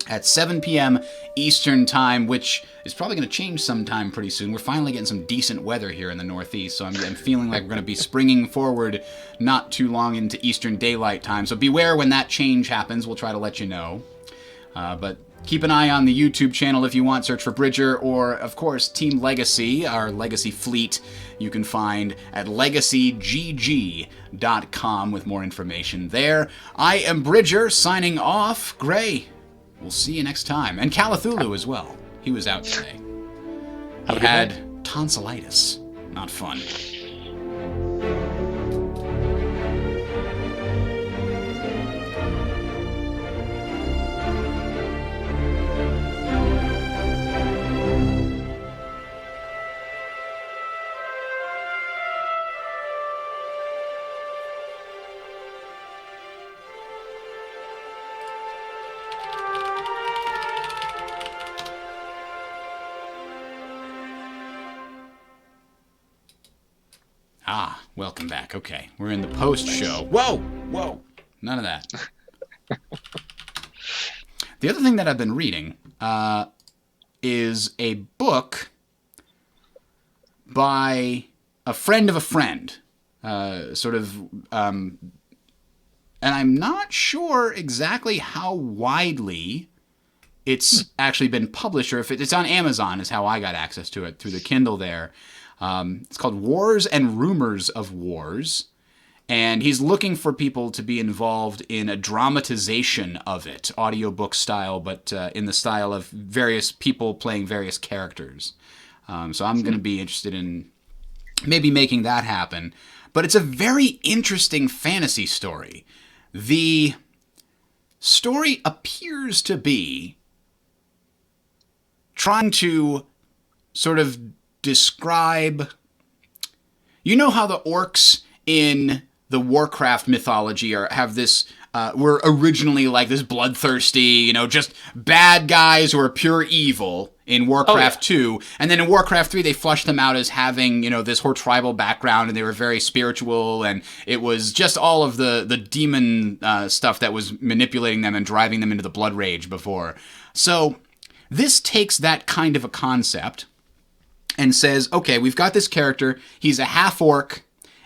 at 7 p.m. Eastern Time, which is probably going to change sometime pretty soon. We're finally getting some decent weather here in the Northeast, so I'm feeling like we're going to be springing forward not too long into Eastern Daylight Time. So beware when that change happens. We'll try to let you know. But keep an eye on the YouTube channel if you want. Search for Bridger, or, of course, Team Legacy, our Legacy fleet, you can find at legacygg.com with more information there. I am Bridger, signing off. Gray, we'll see you next time. And Calathulu as well. He was out today. He had tonsillitis. Not fun. Welcome back. Okay, we're in the post-show. Whoa! None of that. The other thing that I've been reading is a book by a friend of a friend. And I'm not sure exactly how widely it's actually been published, or if it's on Amazon is how I got access to it, through the Kindle there. It's called Wars and Rumors of Wars, and he's looking for people to be involved in a dramatization of it, audiobook style, but in the style of various people playing various characters. So I'm going to be interested in maybe making that happen. But it's a very interesting fantasy story. The story appears to be trying to sort of describe... You know how the orcs in the Warcraft mythology have this... were originally like this bloodthirsty, just bad guys who are pure evil in Warcraft 2. And then in Warcraft 3, they flushed them out as having, this whole tribal background, and they were very spiritual, and it was just all of the demon stuff that was manipulating them and driving them into the blood rage before. So this takes that kind of a concept and says, okay, we've got this character, he's a half-orc,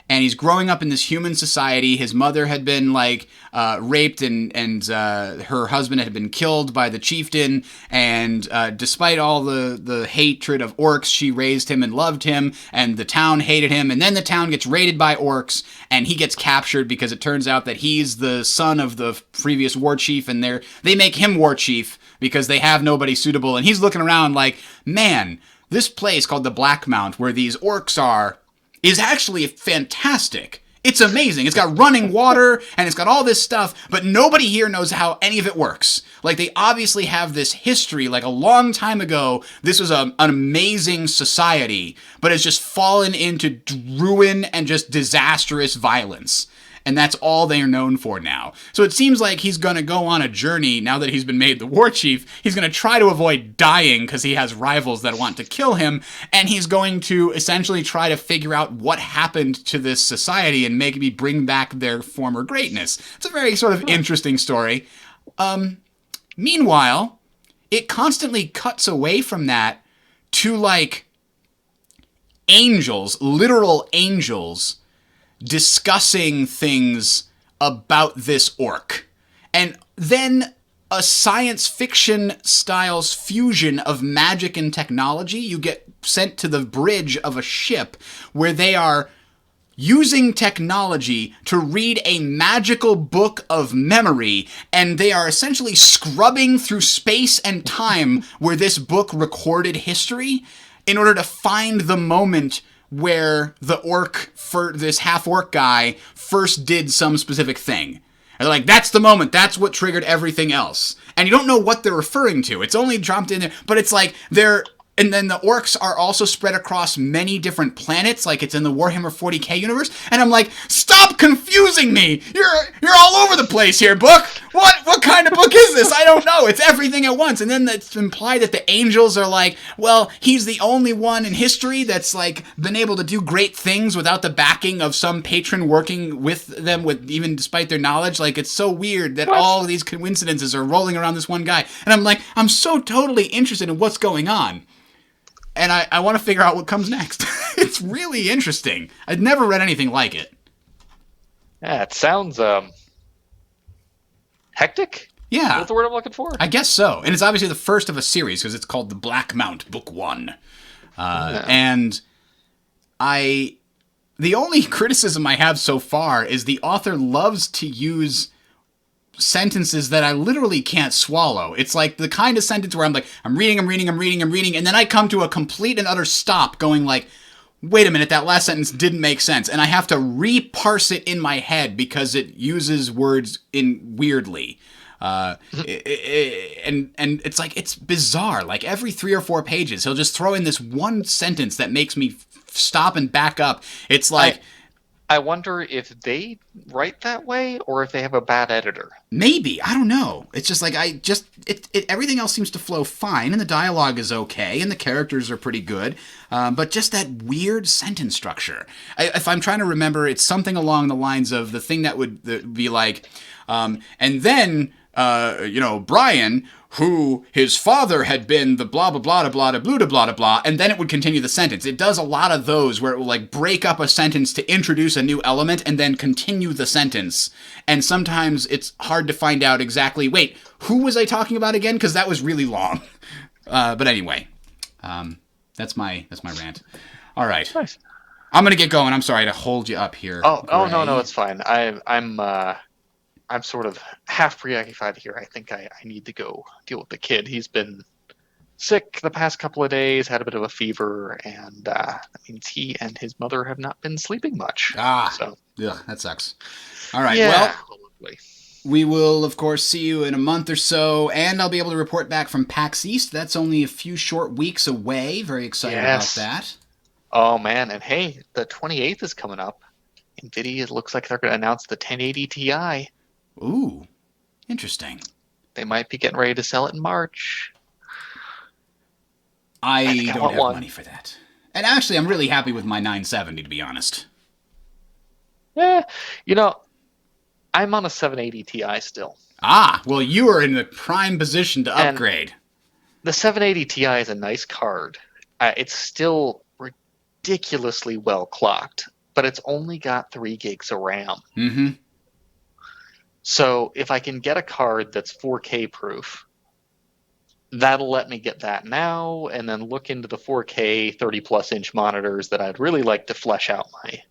and he's growing up in this human society. His mother had been, raped, and her husband had been killed by the chieftain, and despite all the hatred of orcs, she raised him and loved him, and the town hated him, and then the town gets raided by orcs, and he gets captured because it turns out that he's the son of the previous war chief, and they make him war chief because they have nobody suitable, and he's looking around like, man, this place called the Blackmount, where these orcs are, is actually fantastic. It's amazing. It's got running water, and it's got all this stuff, but nobody here knows how any of it works. They obviously have this history, a long time ago, this was an amazing society, but it's just fallen into ruin and just disastrous violence. and that's all they are known for now. So it seems like he's going to go on a journey now that he's been made the war chief. He's going to try to avoid dying because he has rivals that want to kill him, and he's going to essentially try to figure out what happened to this society and maybe bring back their former greatness. It's a very sort of interesting story. Meanwhile, it constantly cuts away from that to, like, angels, literal angels, discussing things about this orc. And then a science fiction styles fusion of magic and technology. You get sent to the bridge of a ship where they are using technology to read a magical book of memory, and they are essentially scrubbing through space and time where this book recorded history in order to find the moment where the orc, for this half-orc guy, first did some specific thing. And they're like, that's the moment, that's what triggered everything else. And you don't know what they're referring to. It's only dropped in there, but it's like they're... And then the orcs are also spread across many different planets, like it's in the Warhammer 40k universe. And I'm like, stop confusing me! You're all over the place here, book! What kind of book is this? I don't know. It's everything at once. And then it's implied that the angels are like, well, he's the only one in history that's like been able to do great things without the backing of some patron working with them, with even despite their knowledge. Like, it's so weird that all of these coincidences are rolling around this one guy. And I'm like, I'm so totally interested in what's going on. And I want to figure out what comes next. It's really interesting. I'd never read anything like it. Yeah, it sounds hectic? Yeah. That's the word I'm looking for? I guess so. And it's obviously the first of a series because it's called The Black Mount, Book 1. And the only criticism I have so far is the author loves to use sentences that I literally can't swallow. It's like the kind of sentence where I'm like, I'm reading, and then I come to a complete and utter stop going like, wait a minute, that last sentence didn't make sense. And I have to re-parse it in my head because it uses words in weirdly. And it's like, it's bizarre. Like every 3 or 4 pages, he'll just throw in this one sentence that makes me stop and back up. It's like... I wonder if they write that way or if they have a bad editor. Maybe. I don't know. It's just like, everything else seems to flow fine, and the dialogue is okay, and the characters are pretty good, but just that weird sentence structure. If I'm trying to remember, it's something along the lines of the thing that would be like, and then, Brian, who his father had been the blah, blah, blah, blah, blah, blah, blah, blah, and then it would continue the sentence. It does a lot of those where it will like break up a sentence to introduce a new element and then continue the sentence. And sometimes it's hard to find out exactly, wait, who was I talking about again? Because that was really long. But anyway, that's my rant. All right. Nice. I'm going to get going. I'm sorry to hold you up here. Oh, no, it's fine. I'm sort of half preoccupied here. I think I need to go deal with the kid. He's been sick the past couple of days, had a bit of a fever, and that means he and his mother have not been sleeping much. Yeah, that sucks. All right, yeah, well, we will, of course, see you in a month or so, and I'll be able to report back from PAX East. That's only a few short weeks away. Very excited about that. Oh, man, and hey, the 28th is coming up. NVIDIA looks like they're going to announce the 1080 Ti. Ooh, interesting. They might be getting ready to sell it in March. I don't have money for that. And actually, I'm really happy with my 970, to be honest. Yeah, I'm on a 780 Ti still. Ah, well, you are in the prime position to upgrade. And the 780 Ti is a nice card. It's still ridiculously well clocked, but it's only got 3 gigs of RAM. Mm-hmm. So if I can get a card that's 4K proof, that'll let me get that now and then look into the 4K 30-plus inch monitors that I'd really like to flesh out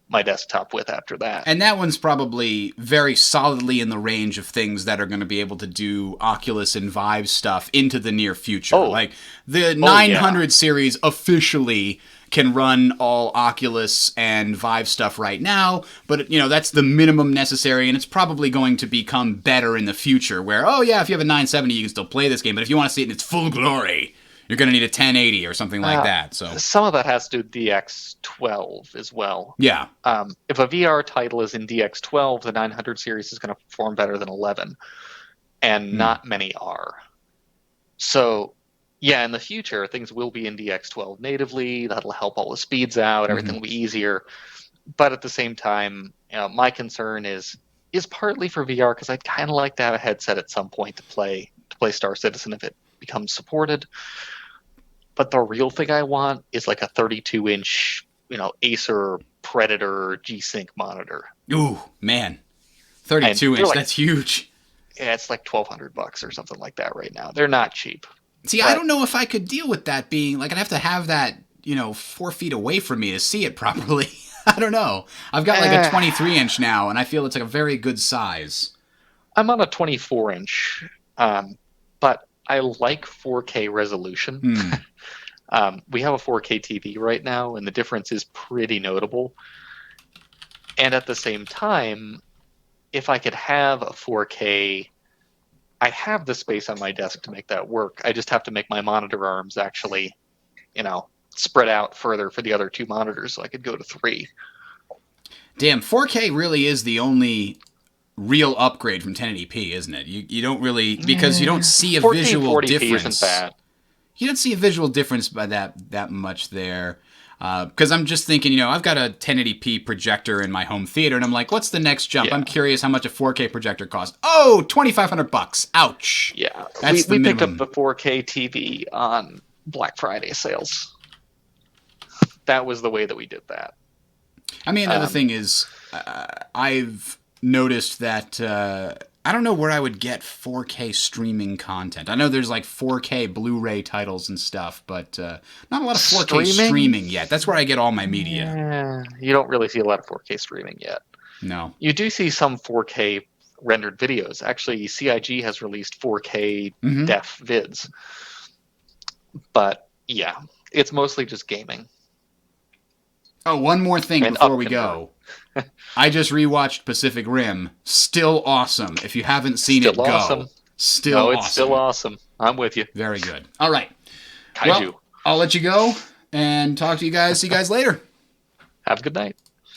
my desktop with after that. And that one's probably very solidly in the range of things that are going to be able to do Oculus and Vive stuff into the near future. Like the 900 series officially can run all Oculus and Vive stuff right now, but that's the minimum necessary, and it's probably going to become better in the future where, if you have a 970, you can still play this game, but if you want to see it in its full glory, you're going to need a 1080 or something like that. So some of that has to do with DX12 as well. yeah. If a VR title is in DX12, the 900 series is going to perform better than 11, and not many are. So, yeah, in the future, things will be in DX12 natively. That'll help all the speeds out. Everything will be easier. But at the same time, my concern is partly for VR because I'd kind of like to have a headset at some point to play Star Citizen if it becomes supported. But the real thing I want is like a 32-inch, Acer Predator G-Sync monitor. Ooh, man. 32-inch, that's huge. Yeah, it's like $1,200 or something like that right now. They're not cheap. See, I don't know if I could deal with that being, like, I'd have to have that, 4 feet away from me to see it properly. I don't know. I've got like a 23-inch now, and I feel it's like a very good size. I'm on a 24-inch, but I like 4K resolution. We have a 4K TV right now, and the difference is pretty notable. And at the same time, if I could have a 4K, I have the space on my desk to make that work. I just have to make my monitor arms actually, spread out further for the other 2 monitors so I could go to 3. Damn, 4K really is the only real upgrade from 1080p, isn't it? You don't really, because you don't see a visual 40p difference. Isn't bad. You don't see a visual difference by that much there. Because I'm just thinking, I've got a 1080p projector in my home theater, and I'm like, what's the next jump? Yeah. I'm curious how much a 4K projector costs. Oh, $2,500. Ouch. Yeah, That's we the picked up minimum. the 4K TV on Black Friday sales. That was the way that we did that. I mean, another thing is, I've noticed that I don't know where I would get 4K streaming content. I know there's like 4K Blu-ray titles and stuff, but not a lot of 4K streaming yet. That's where I get all my media. Yeah, you don't really see a lot of 4K streaming yet. No. You do see some 4K rendered videos. Actually, CIG has released 4K def vids. But yeah, it's mostly just gaming. Oh, one more thing And before we upconvert. go. I just rewatched Pacific Rim. Still awesome. If you haven't seen Still it, go. awesome. Still No, awesome. it's still awesome. I'm with you. Very good. All right. Kaiju. Well, I'll let you go and talk to you guys. See you guys later. Have a good night.